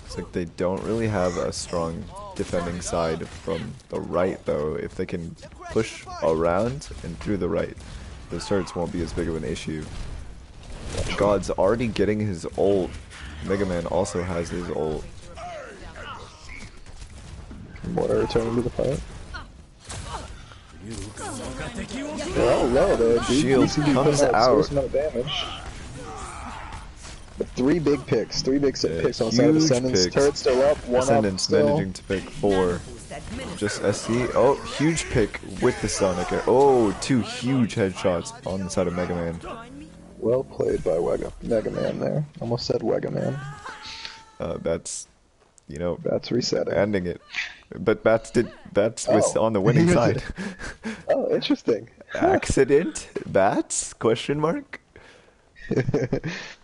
It's like they don't really have a strong defending side from the right, though. If they can push around and through the right, those turrets won't be as big of an issue. God's already getting his ult. Mega Man also has his ult. Mortar returning to the fight. They're all low there. Shield DCD comes putting out. Amount of damage. But 3 big picks, 3 big Yeah, picks on the side of huge Ascendance. picks. Turret still up, 1 up Ascendance still. managing to pick 4. Just SC. Oh, huge pick with the Sonic. Oh, 2 huge headshots on the side of Mega Man. Well played by Mega Man there. Almost said Wega Man. That's, you know, That's resetting. ending it. But Bats was Oh. on the winning side. Oh, interesting. Accident? Bats? Question mark?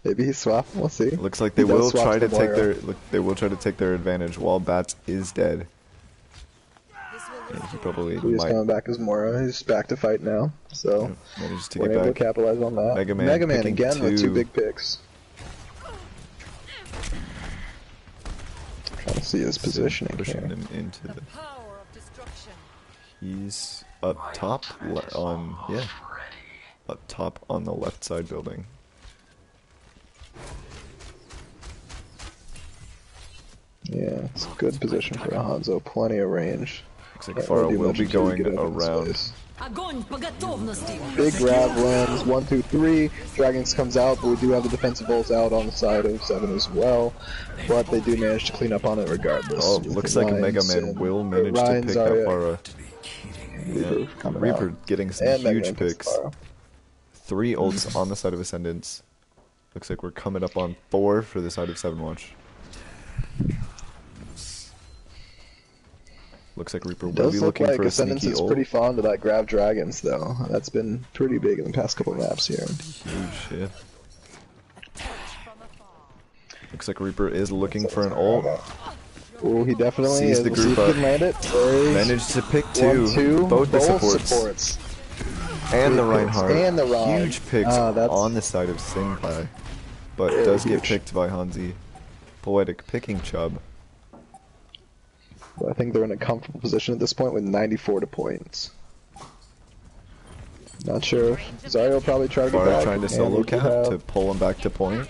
Maybe he's swapping. We'll see. Looks like He they does will swap try to the take Moira. they will try to take their advantage while Bats is dead. And he probably He's might coming back as Mora. He's back to fight now. So manage to we're get able to back. capitalize on that. Mega Man picking again with 2 2. big picks. Trying to see his positioning Pushing here. him into the. Power of destruction. He's up top up top on the left side building. Yeah, it's a good position for Hanzo. Plenty of range. Looks like Can't really Farah do will much be until you going get into the around. space. Огонь по готовности. Big grab lands, 1, 2, 3. Dragons comes out, but we do have the defensive bolts out on the side of 7 as well. But they do manage to clean up on it regardless. Oh, with looks the like Mega Ryan's Man and- will manage to Ryan's pick up Zarya, Farah. Reaper coming Reaper out. getting some And Mega huge Man picks picks. Farah. 3 ults on the side of Ascendance. Looks like we're coming up on 4 for the side of 7watch. Looks like Reaper will Does be look looking like for a Ascendance sneaky is ult. pretty fond of that grab dragons though. That's been pretty big in the past couple of maps here. Huge, yeah. Looks like Reaper is looking for an ult. Oh, he definitely Sees is. the We'll see if group he up. can land it. There is Managed to pick 1, 2. 2. Both the supports. And the Big picks. Reinhardt. And the Ryan. Huge picks That's- on the side of Sinkai. But Very does get huge. picked by Hansi. Poetic picking Chubb. I think they're in a comfortable position at this point with 94 to points. Not sure. Zarya will probably try to get Farah back. trying to and solo we do cap have- to pull him back to point.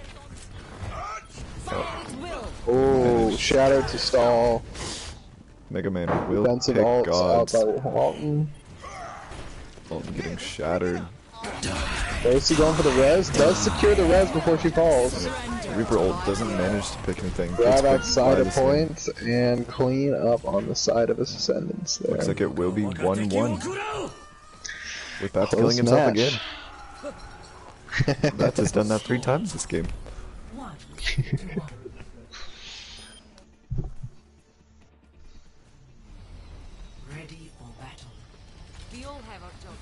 Oh, shattered to stall. Mega Man will Defensive pick ults out Gods. by Walton. Walton getting shattered. Rosie going for the res. Does secure the res before she falls. Reaper ult doesn't manage to pick anything. Gets Grab picked outside by a the Sin. point and clean up on the side of Ascendance there. Looks like it will be 1-1. With Bats Close killing himself match. again. Bats has done that 3 times this game. 1-1. Ready for battle. We all have our jobs.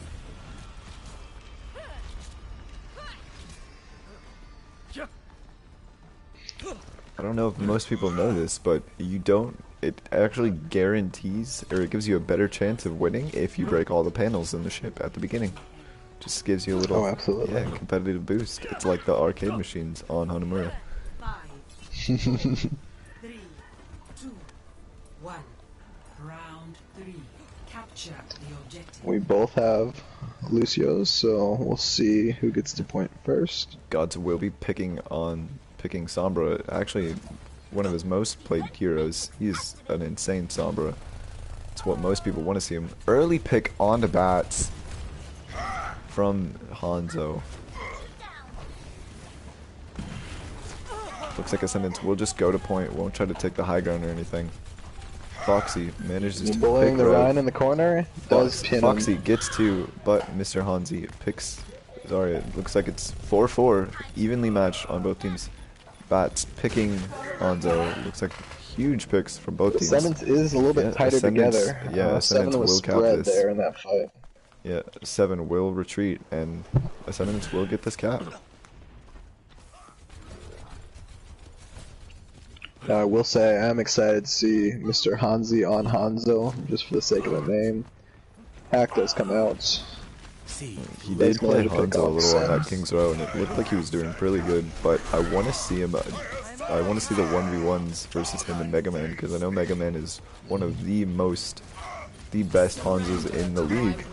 I don't know if most people know this, but it actually guarantees, or it gives you a better chance of winning if you break all the panels in the ship at the beginning. Just gives you a little, Oh, absolutely. yeah, competitive boost. It's like the arcade machines on Hanamura. 5, 4, 3, 2, 1. Round 3. Capture the objective. We both have Lucio's, so we'll see who gets to point first. Gods will be picking Sombra. Actually, one of his most played heroes. He's an insane Sombra. It's what most people want to see him. Early pick onto Bats from Hanzo. Looks like Ascendance will just go to point, won't try to take the high ground or anything. Foxy manages to Bullying pick the Rev. Rhine in the corner does pin Foxy him. gets to, but Mr. Hanzi picks Zarya. Looks like it's 4-4, evenly matched on both teams. Bats picking Hanzo. Looks like huge picks from both teams. Ascendance is a little bit Yeah, tighter Ascendance- together. yeah, Ascendance 7 was will cap spread this. there in that fight. Yeah, 7 will retreat, and Ascendance will get this cap. I will say I'm excited to see Mr. Hanzi on Hanzo, just for the sake of the name. Hack does come out. He Nice did play man to pick Hanzo a off little Sen. at King's Row, and it looked like he was doing pretty good, but I want to see him. I want to see the 1v1s versus him and Mega Man, because I know Mega Man is one of the best Hanzos in the league.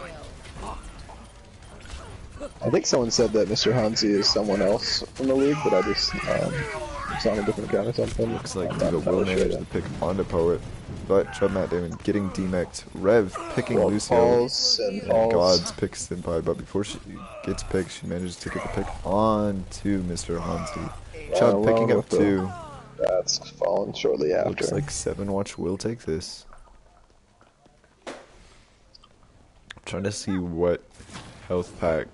I think someone said that Mr. Hanzi is someone else from the league, but I just saw on a different account or something. Looks like I'm not Diva will entirely manage sure to yet. pick onto Poet, but Matt Damon getting demeched. Rev picking Well, Lucio. falls and falls. Gods picks Senpai, but before she gets picked, she manages to get the pick on to Mr. Hanzi. Chub along picking up with the- 2. That's fallen shortly after. Looks like 7watch will take this. I'm trying to see what health pack.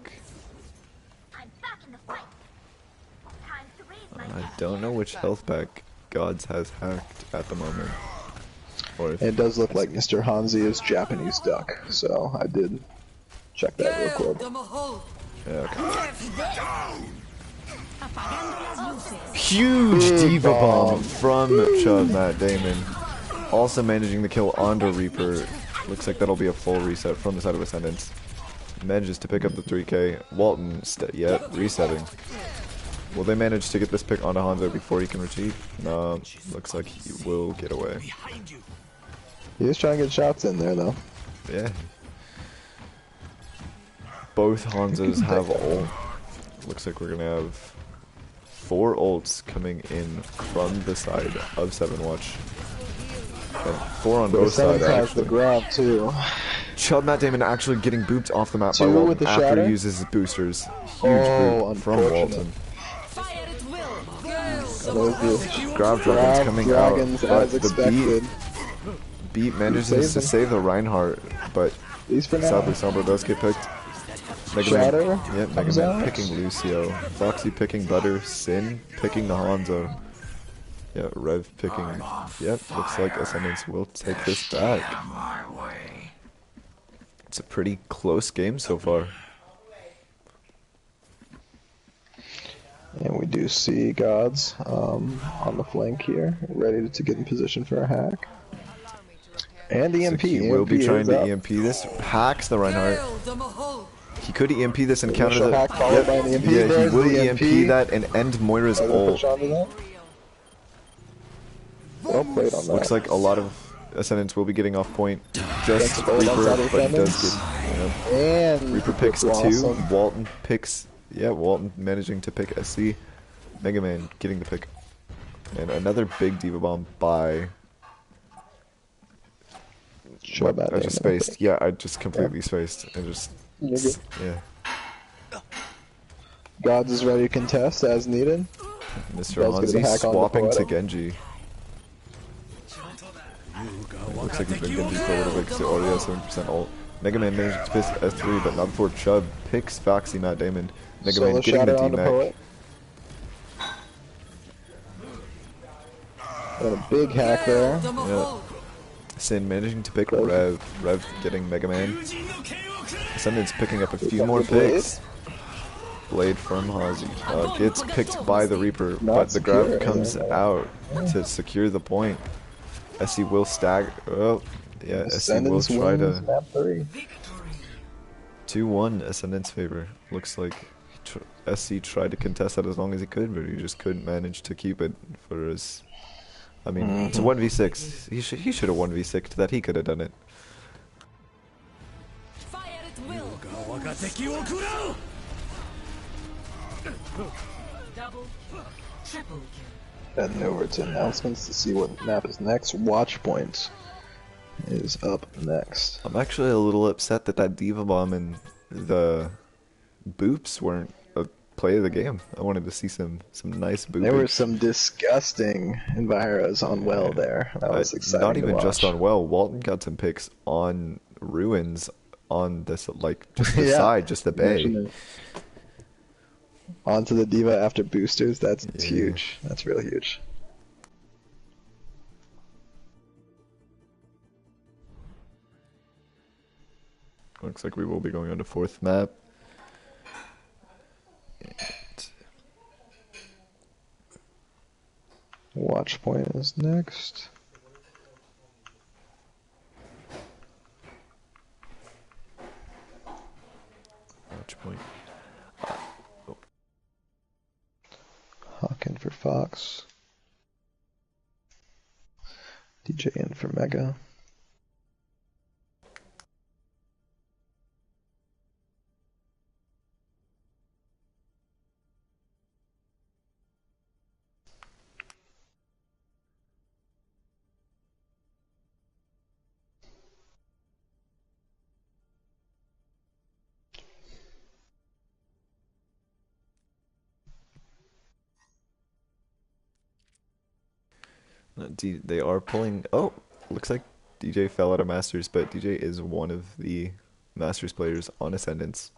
I'm back in the fight. Time to raise my I don't know which health pack Gods has hacked at the moment. Or if It does look like Mr. Hanzi is Japanese duck, so I did check that real quick. yeah, okay. Apagando las luces. Huge Big Diva bomb bomb. from Chub Matt Damon. Also managing to kill onto Reaper. Looks like that'll be a full reset from the side of Ascendance. Manages to pick up the 3k. Walton, resetting. Will they manage to get this pick onto Hanzo before he can retreat? No, looks like he will get away. He was trying to get shots in there, though. Yeah. Both Hanzos have ult. Looks like we're gonna have 4 ults coming in from the side of 7watch. And 4 on both sides, Ascendance has the actually. grab, too. Chub Matt Damon actually getting booped off the map by 2 Walton with the after shatter? he uses his boosters. Huge Oh, boot from unfortunate. Walton. Fire at will. Girls. Those Grab Dragons grab coming dragons out, but as the expected. beat manages Saves to him. save the Reinhardt, but These for now. sadly Sombra does get picked. Mega Shatter Man, yeah, Mega comes Man out. picking Lucio, Foxy picking Butter, Sin picking the Hanzo. Yeah, Rev picking. Yep, looks like Ascendance will take this back. It's a pretty close game so far. And we do see Gods on the flank here, ready to get in position for a hack. And EMP. So he will be EMP trying is to up. EMP this. Hacks the Reinhardt. He could EMP this and counter Initial the. hack followed by an EMP. Yeah, he There's will the EMP that and end Moira's Are they ult. push onto that? Well played on that. Looks like a lot of Ascendants will be getting off point. Just That's Reaper, outside of but he does Ascendants. get. Yeah. And Reaper picks 2. awesome. Walton picks. Yeah, Walton managing to pick SC. Mega Man getting the pick. And another big Diva Bomb by. Sure about I that, just man. spaced. Yeah, I just completely spaced. I just. You're good. Yeah. Gods is ready to contest as needed. Mr. Does get the Hanzi hack on the swapping to poetic. Genji. Looks like he's been Genji for a little bit because he already has 70% ult. Mega Man managed to piss S3, but not before Chubb picks Foxy Matt Damon. Mega Man Solo getting the shatter on the D-Mac. poet. And a big hack there. Yeah. Sin managing to pick Rev. Rev getting Mega Man. Ascendance picking up a few more picks. Blade from Hazi. Gets picked by the Reaper, but the grab comes out to secure the point. SC will stagger. Oh, yeah, SC will Ascendance try wins to. map 3. 2-1 Ascendance favor. Looks like SC tried to contest that as long as he could, but he just couldn't manage to keep it for his. I mean, it's a 1v6. He should have 1v6 that. He could have done it. Fire at will. Double, triple kill. Heading over to announcements to see what map is next. Watch Point is up next. I'm actually a little upset that Diva Bomb and the boops weren't a play of the game. I wanted to see some nice boopage. There were some disgusting enviros on well there. That was exciting. Not even to watch. just on well. Walton got some picks on ruins on this, like, just the Yeah. side, just the bay. Mention it. Onto the Diva after boosters. That's Yeah. huge. That's really huge. Looks like we will be going on to 4th map. And Watch Point is next. watch point. Hawk in for Fox. DJ in for Mega. They are pulling. Oh, looks like DJ fell out of Masters, but DJ is one of the Masters players on Ascendance.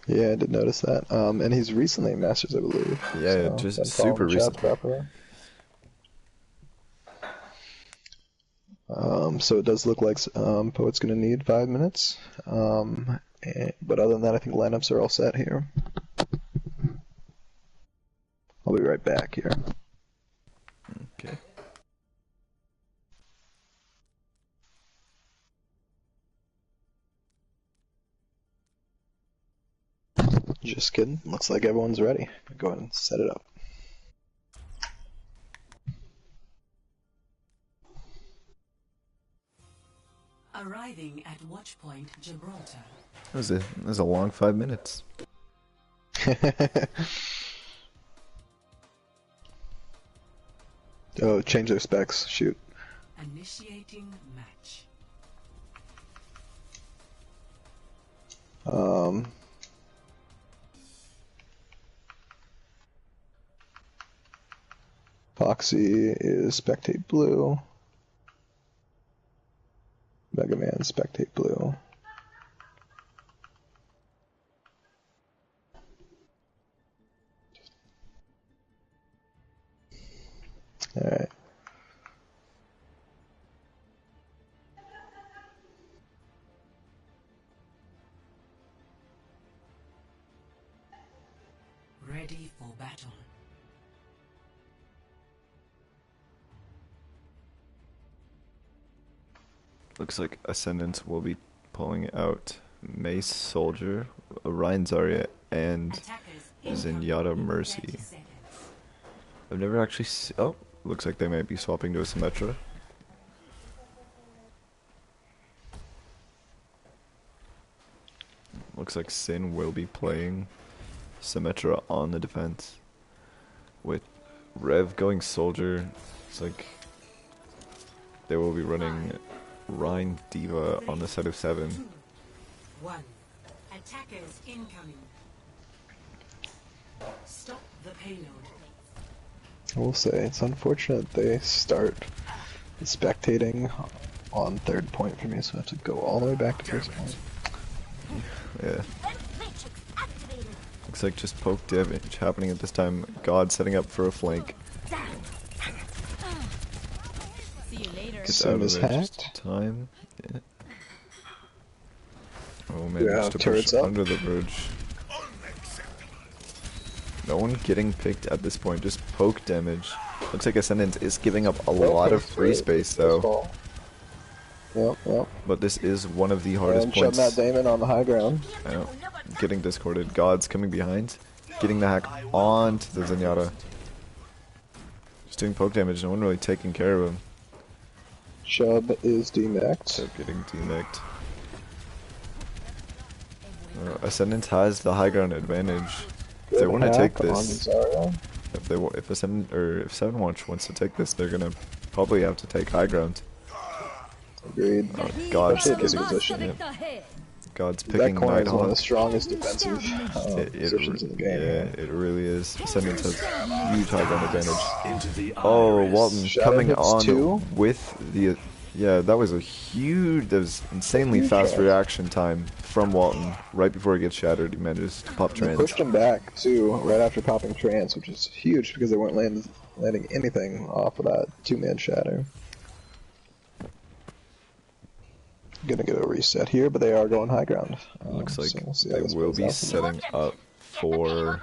Yeah, I did notice that. And he's recently Masters, I believe. Yeah, So, just been super following the chats recent. properly. So it does look like Poet's going to need 5 minutes. But other than that, I think lineups are all set here. I'll be right back here. Okay. Just kidding. Looks like everyone's ready. Go ahead and set it up. Arriving at Watchpoint Gibraltar. That was a long 5 minutes. Oh, change their specs. Shoot. Initiating match. Foxy is spectate blue. Mega Man spectate blue. Alright. Ready for battle. Looks like Ascendance will be pulling out Mace Soldier, Ryan Zarya, and Attackers Zenyatta incoming in Mercy. 30 seconds. I've never actually oh, looks like they might be swapping to a Symmetra. Looks like Sin will be playing Symmetra on the defense. With Rev going Soldier, it's like they will be running Rhine Diva on the set of 7. 1. Attackers incoming. Stop the payload. I will say, it's unfortunate they start spectating on third point for me, so I have to go all the way back to first point. Yeah. Looks like just poke damage happening at this time. God setting up for a flank. See you later. Gets Sim out of is there just hacked. in time. Yeah. Oh man, Yeah, just to push turrets up. under the bridge. No one getting picked at this point, just poke damage. Looks like Ascendance is giving up a lot of free space though. Yep. But this is one of the hardest And shutting points. that Damon on the high ground. I know. Getting discorded. God's coming behind. Getting the hack onto the Zenyatta. Just doing poke damage, no one really taking care of him. Shub is demacked. So getting demeched. Ascendance has the high ground advantage. If they want to take this, if 7evenwatch wants to take this, they're gonna probably have to take high ground. Agreed. God's Especially in this getting, position. yeah, God's That picking corner is one of the Nighthawk. strongest defensive positions in the game. Yeah, it really is. Ascendance has huge high ground advantage. Into the Oh, iris. Walton Shadow coming hits on two. with the... Yeah, that was insanely Huge fast shot. reaction time from Walton. Right before he gets shattered, he manages to pop They trans. pushed him back too, right after popping trance, which is huge because they weren't landing anything off of that two-man shatter. Gonna get a reset here, but they are going high ground. Looks like so we'll see how they this will plays be out. setting up for...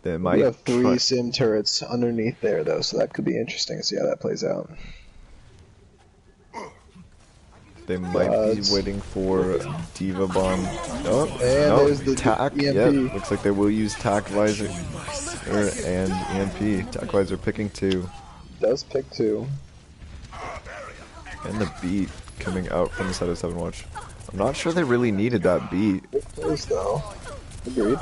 They We might have three try... sim turrets underneath there though, so that could be interesting to see how that plays out. They might be Gods. waiting for Diva Bomb. Oh, And no, there's the TAC. EMP. Yeah, looks like they will use TAC Visor and EMP. TAC Visor picking two. Does pick two. And the beat coming out from the side of 7evenwatch. I'm not sure they really needed that beat. Good plays though. Agreed.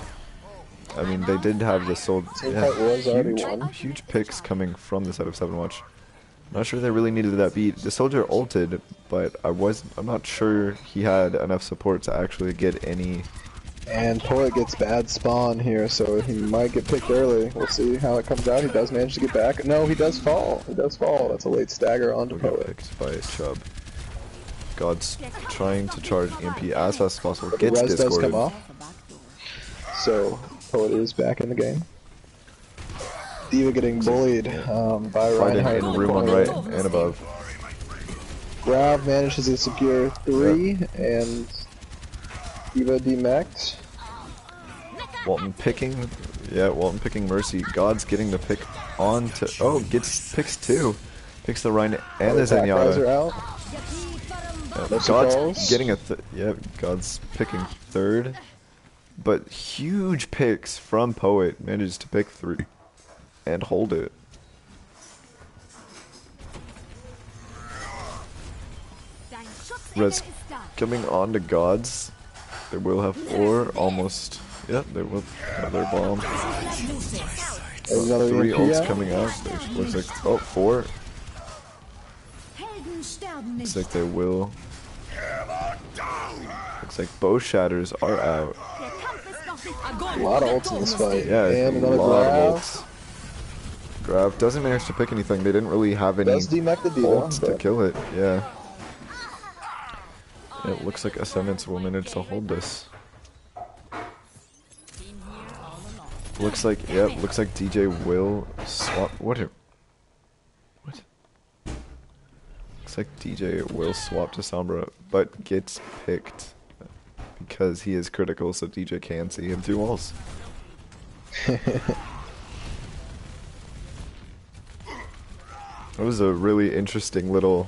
I mean, they did have the sold. Team Yeah, fight was already won. huge picks coming from the side of 7evenwatch. Not sure they really needed that beat. The soldier ulted, but I'm not sure he had enough support to actually get any. And Poet gets bad spawn here, so he might get picked early. We'll see how it comes out. He does manage to get back. No, he does fall. He does fall. That's a late stagger onto Will get Poet. picked by Chubb. God's trying to charge EMP as fast as possible. But the Gets res does come discorded. off. So Poet is back in the game. Diva getting bullied by Fighting Reinhardt. in room on right and above. Grav manages to secure three, and Diva demacked. Walton picking. Yeah, Walton picking Mercy. God's getting the pick on to. Oh, picks two. Picks the Rhine and the Attack guys are Zenyatta. out. Mercy God's falls. getting yeah, God's picking third. But huge picks from Poet. Manages to pick three. And hold it. Res coming on to Gods. They will have four, almost. Yeah, they will have their bomb. There's another Three EMP ults out. coming out. Looks like, oh, four. Looks like they will. Looks like both shatters are out. A lot of ults in this fight. Yeah, and a another lot Grav. of ults. Grav doesn't manage to pick anything. They didn't really have any Does demack the Diva, ults to but kill it. Yeah. It looks like Ascendance will manage to hold this. Looks like, yep, looks like DJ will swap. What? Looks like DJ will swap to Sombra, but gets picked because he is critical, so DJ can see him through walls. That was a really interesting little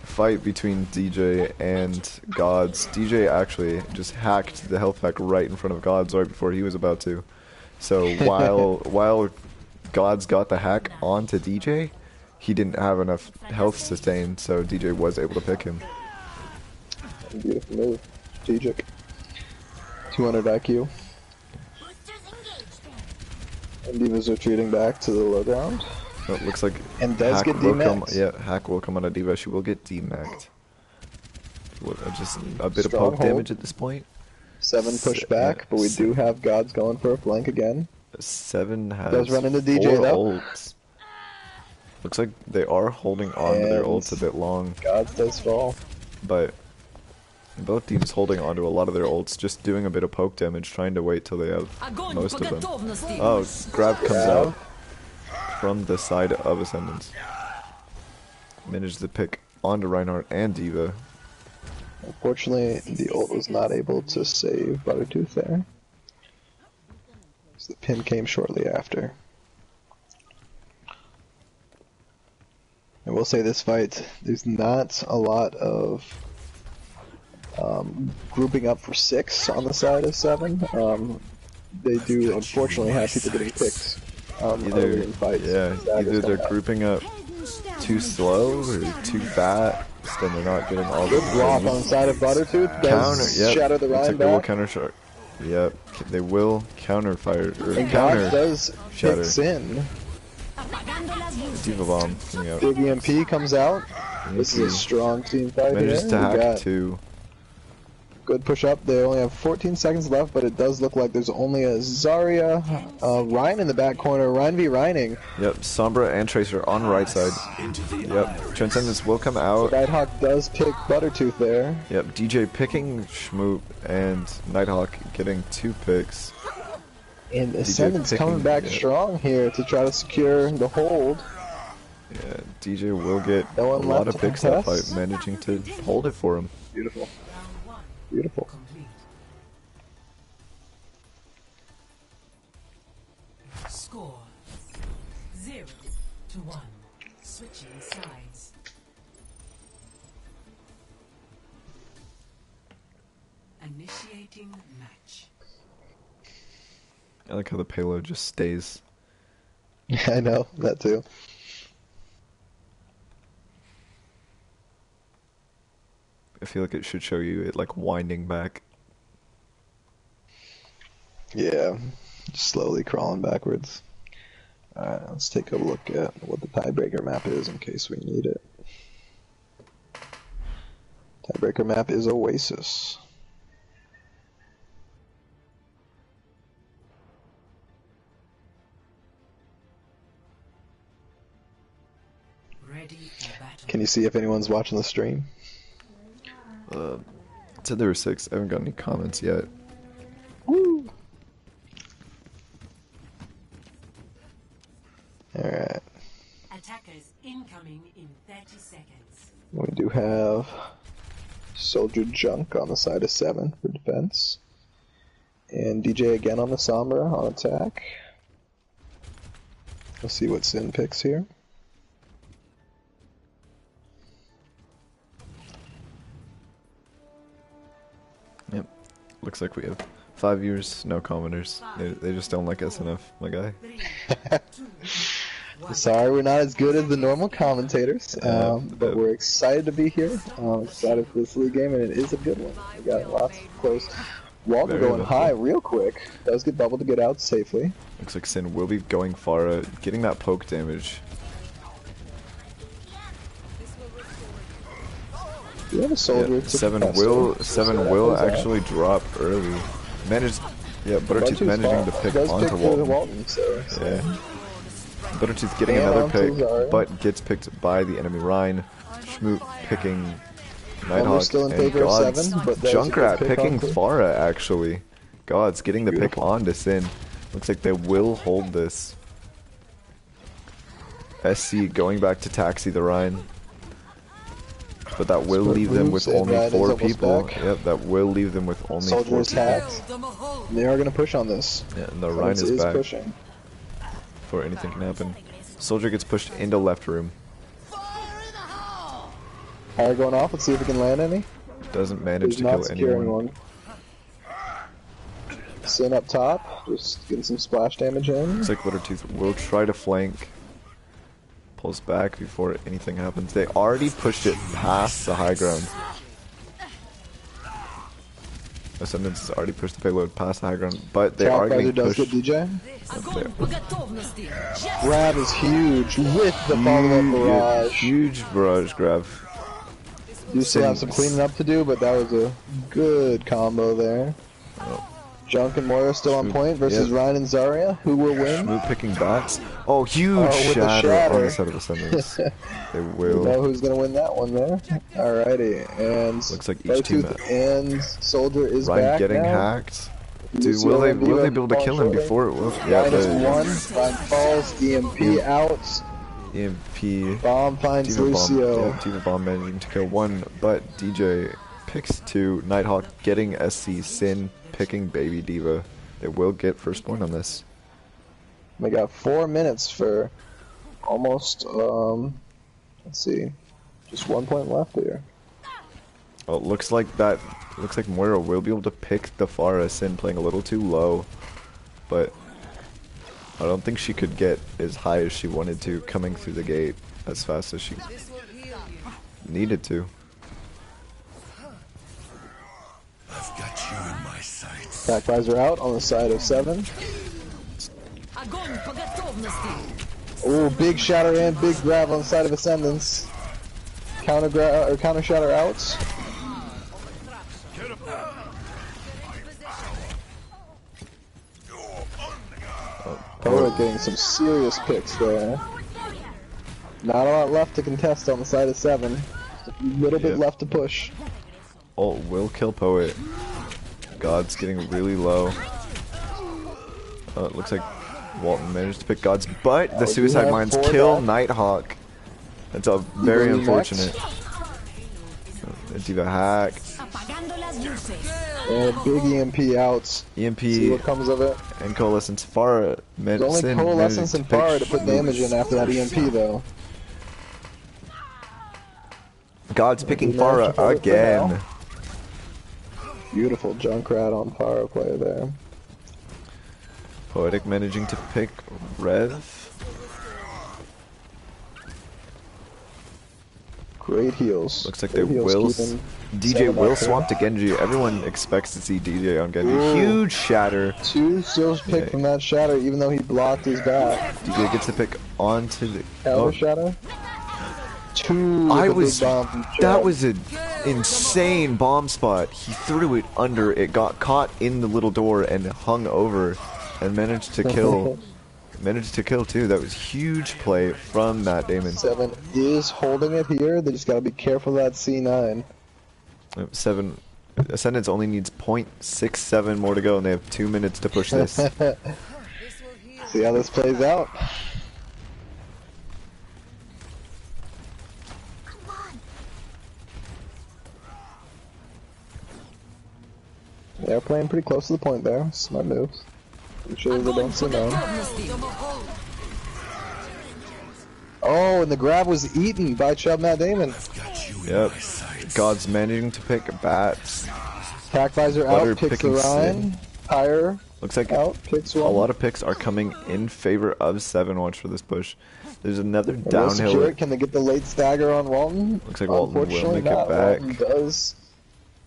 fight between DJ and Gods. DJ actually just hacked the health pack right in front of Gods right before he was about to. So while Gods got the hack onto DJ, he didn't have enough health sustained, so DJ was able to pick him. beautiful move. Strategic. 200 IQ. And Diva's retreating back to the low ground. Oh, it looks like And does hack get will come. demacked. Yeah, hack will come on a Diva. She will get demacked. Just a bit of Strong poke hold. damage at this point. 7 push back, but we do have gods going for a flank again. 7 has Does run into DJ 4 though. ults. Looks like they are holding on to their And ults a bit long, Gods does fall. but both teams holding on to a lot of their ults, just doing a bit of poke damage, trying to wait till they have most of them. Oh, grab comes out from the side of Asendance. Managed to pick onto Reinhardt and D.Va. Unfortunately, the ult was not able to save Buttertooth there. So the pin came shortly after. I will say this fight, there's not a lot of grouping up for 6 on the side of 7. They do unfortunately have people getting picked early in fights. Either they're grouping up too slow or too fast, then they're not getting all the Block on the side of Buttertooth. Does shatter the looks Ryan like they will back. counter shot. Yep, they will counter fire or And counter God does shatter. hit Sin. D.Va bomb coming out. Big EMP comes out. This is a strong team fight Manages here. to We hack got 2. good push up. They only have 14 seconds left, but it does look like there's only a Zarya, Ryan in the back corner. Ryan v Reining. Yep, Sombra and Tracer on right side. Yep, Transcendence will come out. Nighthawk does pick Buttertooth there. Yep, DJ picking Schmoop and Nighthawk getting 2 picks. And Ascendance picking- coming back yeah. strong here to try to secure the hold. Yeah, DJ will get No a one lot left of to picks that fight, contest. managing to hold it for him. Beautiful. Round 1 Beautiful. complete. Score 0-1. Switching sides. Initiating match. I like how the payload just stays. I know, that too. I feel like it should show you it like winding back. Yeah, just slowly crawling backwards. Alright, let's take a look at what the tiebreaker map is in case we need it. Tiebreaker map is Oasis. Ready for battle. Can you see if anyone's watching the stream? It said there were 6. I haven't got any comments yet. Woo! Alright, Attackers incoming in 30 seconds. we do have Soldier Junk on the side of 7 for defense. And DJ again on the Sombra on attack. Let's see what Sin picks here. Yep. Looks like we have 5 viewers, no commenters. They just don't like us enough, my guy. 3, 2, 1. Sorry, we're not as good as the normal commentators, but yep. we're excited to be here. Excited for this league game, and it is a good one. We got lots of close. Walden Very going lucky. high real quick. Does get bubbled to get out safely. Looks like Sin will be going Pharah, getting that poke damage. We have a soldier. Yeah, to 7 Professor, will so 7 that will goes out. actually drop early. Managed, yeah, Buttertooth managing to pick does onto pick through Walton. so. Yeah. Buttertooth getting And another onto pick, Zarya. but gets picked by the enemy Rhine. Schmoop picking We're Nighthawk still in and favor of Gods. 7, but that's a good Junkrat pick picking onto- Pharah actually. Gods getting the pick Beautiful. onto Sin. Looks like they will hold this. SC going back to taxi the Rhine. But that will Split leave them with moves, and only Rhine is 4 almost people. back. Yep, that will leave them with only 4 Soldier is people. hacked. They are going to push on this. Yeah, and the Rhine Soldier is back pushing. before anything can happen. Soldier gets pushed into left room. Fire going off. Let's see if we can land any. Doesn't manage He's to not kill securing anyone. one. Sin up top, just getting some splash damage in. Looks like Buttertooth will try to flank. Pulls back before anything happens. They already pushed it past the high ground. Ascendance has already pushed the payload past the high ground, but they are Trackfighter getting does pushed. get DJ. Огонь по готовности! Grab is huge with the follow-up barrage. Huge barrage grab. You still have some cleaning up to do, but that was a good combo there. Junk and Moira still on point versus Ryan and Zarya. Who will win? Schmoo picking bats. Oh, huge with the shatter on the side of Ascendance. They You will. know who's gonna win that one there. Alrighty, and Looks like each team. Bluetooth and Soldier is Ryan back getting now. hacked. Dude, Lucio will they and be Diva able to fall kill him shortly. before it will? Yeah, Ryan is but one. Ryan falls. EMP out. EMP. Bomb finds Diva Lucio. Bomb. Yeah, Diva Bomb managing to kill one, but DJ picks two. Nighthawk getting SC. Sin picking Baby Diva. They will get first point on this. We got 4 minutes for almost, let's see, just 1 point left here. Oh, it looks like Moira will be able to pick the Pharah. Sin playing a little too low, but I don't think she could get as high as she wanted to coming through the gate as fast as she needed to. I've got you in my sights. Attack visor out on the side of 7. Огонь по готовности. Ooh, big shatter and big grab on the side of Ascendance. Counter shatter out. Poet getting some serious picks there. Not a lot left to contest on the side of 7. Just a little bit left to push. Ult will kill Poet. God's getting really low. It looks like Walton managed to pick God's, but the suicide mines kill Nighthawk. That's a very unfortunate. Diva hacked. Apagando las luces. And a big EMP out. EMP See what comes of it. and Coalescence. Pharah There's only Coalescence and Pharah to put damage in after that EMP though. God's picking Maybe Pharah managed to hold it for again. now. Beautiful Junkrat on Pharah play there. Poetic managing to pick Rev. Great heals. Looks like Great they heals will. keeping DJ 7 will up there. swap to Genji. Everyone expects to see DJ on Genji. Ooh. Huge shatter. 2 steals picked from that shatter even though he blocked his back. DJ gets the pick onto the. Counter shatter. 2 with I a big was. bomb from That Chad. was an insane bomb spot. He threw it under. It got caught in the little door and hung over, and managed to kill. Managed to kill too. That was huge play from Matt Damon. 7 is holding it here. They just gotta be careful of that C9. 7. Ascendance only needs 0.67 more to go, and they have 2 minutes to push this. See how this plays out. They're playing pretty close to the point there. Smart moves. I'm sure they don't see none. Oh, and the grab was eaten by Chubb Matt Damon. Yep. God's managing to pick bats. Attack visor Butter out, picks the picking Ryan. Tire Looks like out, picks a one. lot of picks are coming in favor of 7-watch for this push. There's another They will secure downhill. it. Can they get the late stagger on Walton? Looks like Walton will Unfortunately make it not. back. Walton does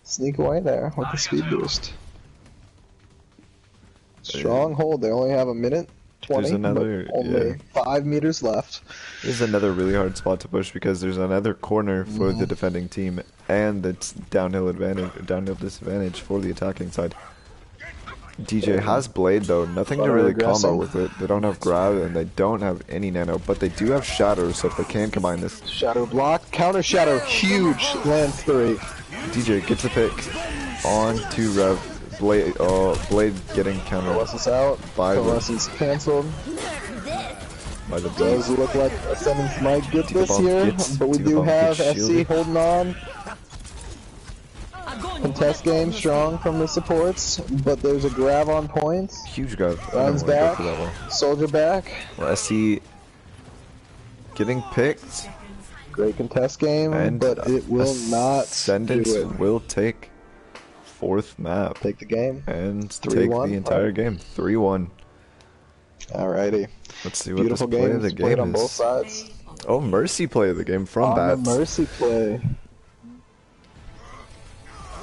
sneak away there with the speed boost. Strong hold. They only have a minute 20, There's another- but only 5 meters left. This is another really hard spot to push because there's another corner for the defending team, and it's downhill disadvantage for the attacking side. DJ has Blade though, nothing to Butter really aggressive. combo with it. They don't have grab and they don't have any nano, but they do have shatter, so if they can combine this. Shadow block, counter shadow, huge land 3. DJ gets a pick on to Rev. Blade getting counter Coalescence out, by the Coalescence cancelled. Does beat. look like Ascendance might get Diva this Bomb here, gets- but we Diva do Bomb have gets SC shielded. holding on. Contest game strong from the supports, but there's a grab on point. Huge grab. I Ryan's don't wanna go back, for that one. Soldier back. Well, SC getting picked, Great contest game, and but it will not Ascendance do it. will take 4th map Take the game. and take 3-1, the entire right. game. 3-1. Alrighty. Let's see what Beautiful this play of game the played game on both is. sides. Oh, Mercy play of the game from On the Bats. Mercy play.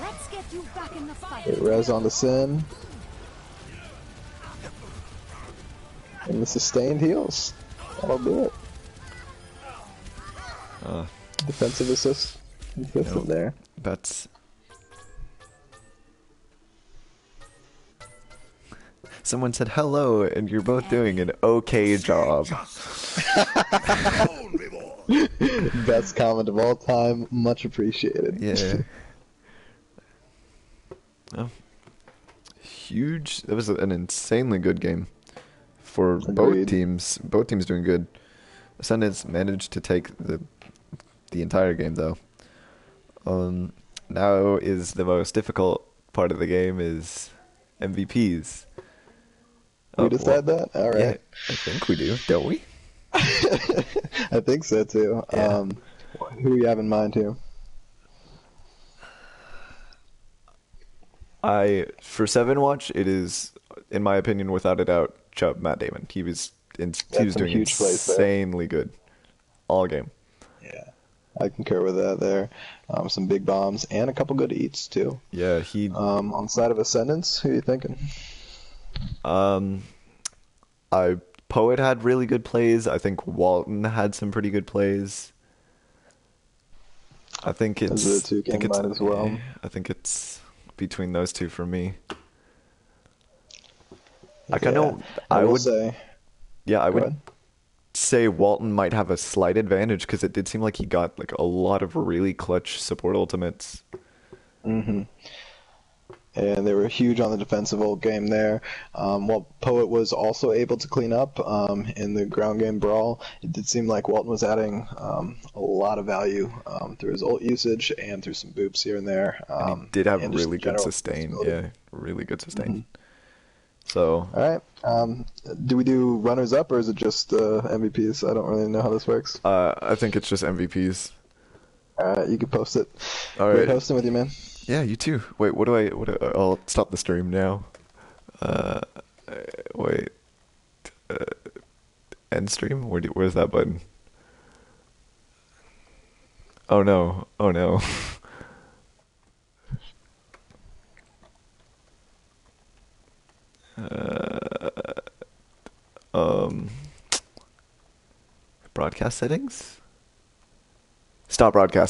Let's get you back in the fight. It res on the Sin. And the sustained heals. That'll do it. Uh, Defensive assist. Consistent there. That's someone said hello, and you're both doing an okay job. Own reward. Best comment of all time. Much appreciated. Yeah. Oh, huge. That was an insanely good game for both Agreed. teams. Both teams doing good. Ascendants managed to take the entire game though. Now is the most difficult part of the game is MVPs. We decide that? All Yeah, right. I think we do, don't we? I think so too. Yeah. Who you have in mind here? For 7Watch, it is, in my opinion, without a doubt, Matt Damon. He was some doing huge plays there. insanely good all game. Yeah, I concur with that there. Some big bombs and a couple good eats too. Yeah, On the side of Ascendance, who are you thinking? Poet had really good plays. I think Walton had some pretty good plays. I think it's Those are the two came to mind as well. I think it's between those two for me. I will would say. Yeah, I Go would ahead. say Walton might have a slight advantage because it did seem like he got like a lot of really clutch support ultimates. And they were huge on the defensive old game there. While Poet was also able to clean up in the ground game brawl, it did seem like Walton was adding a lot of value through his ult usage and through some boops here and there. And he did have and just really good general sustain. flexibility. Yeah, really good sustain. So All right. Do we do runners up or is it just MVPs? I don't really know how this works. I think it's just MVPs. All right, you can post it. All Great right. hosting with you, man. Yeah, you too. Wait, I'll stop the stream now. Wait. End stream? Where's that button? Oh no. Oh no. Broadcast settings? Stop broadcast.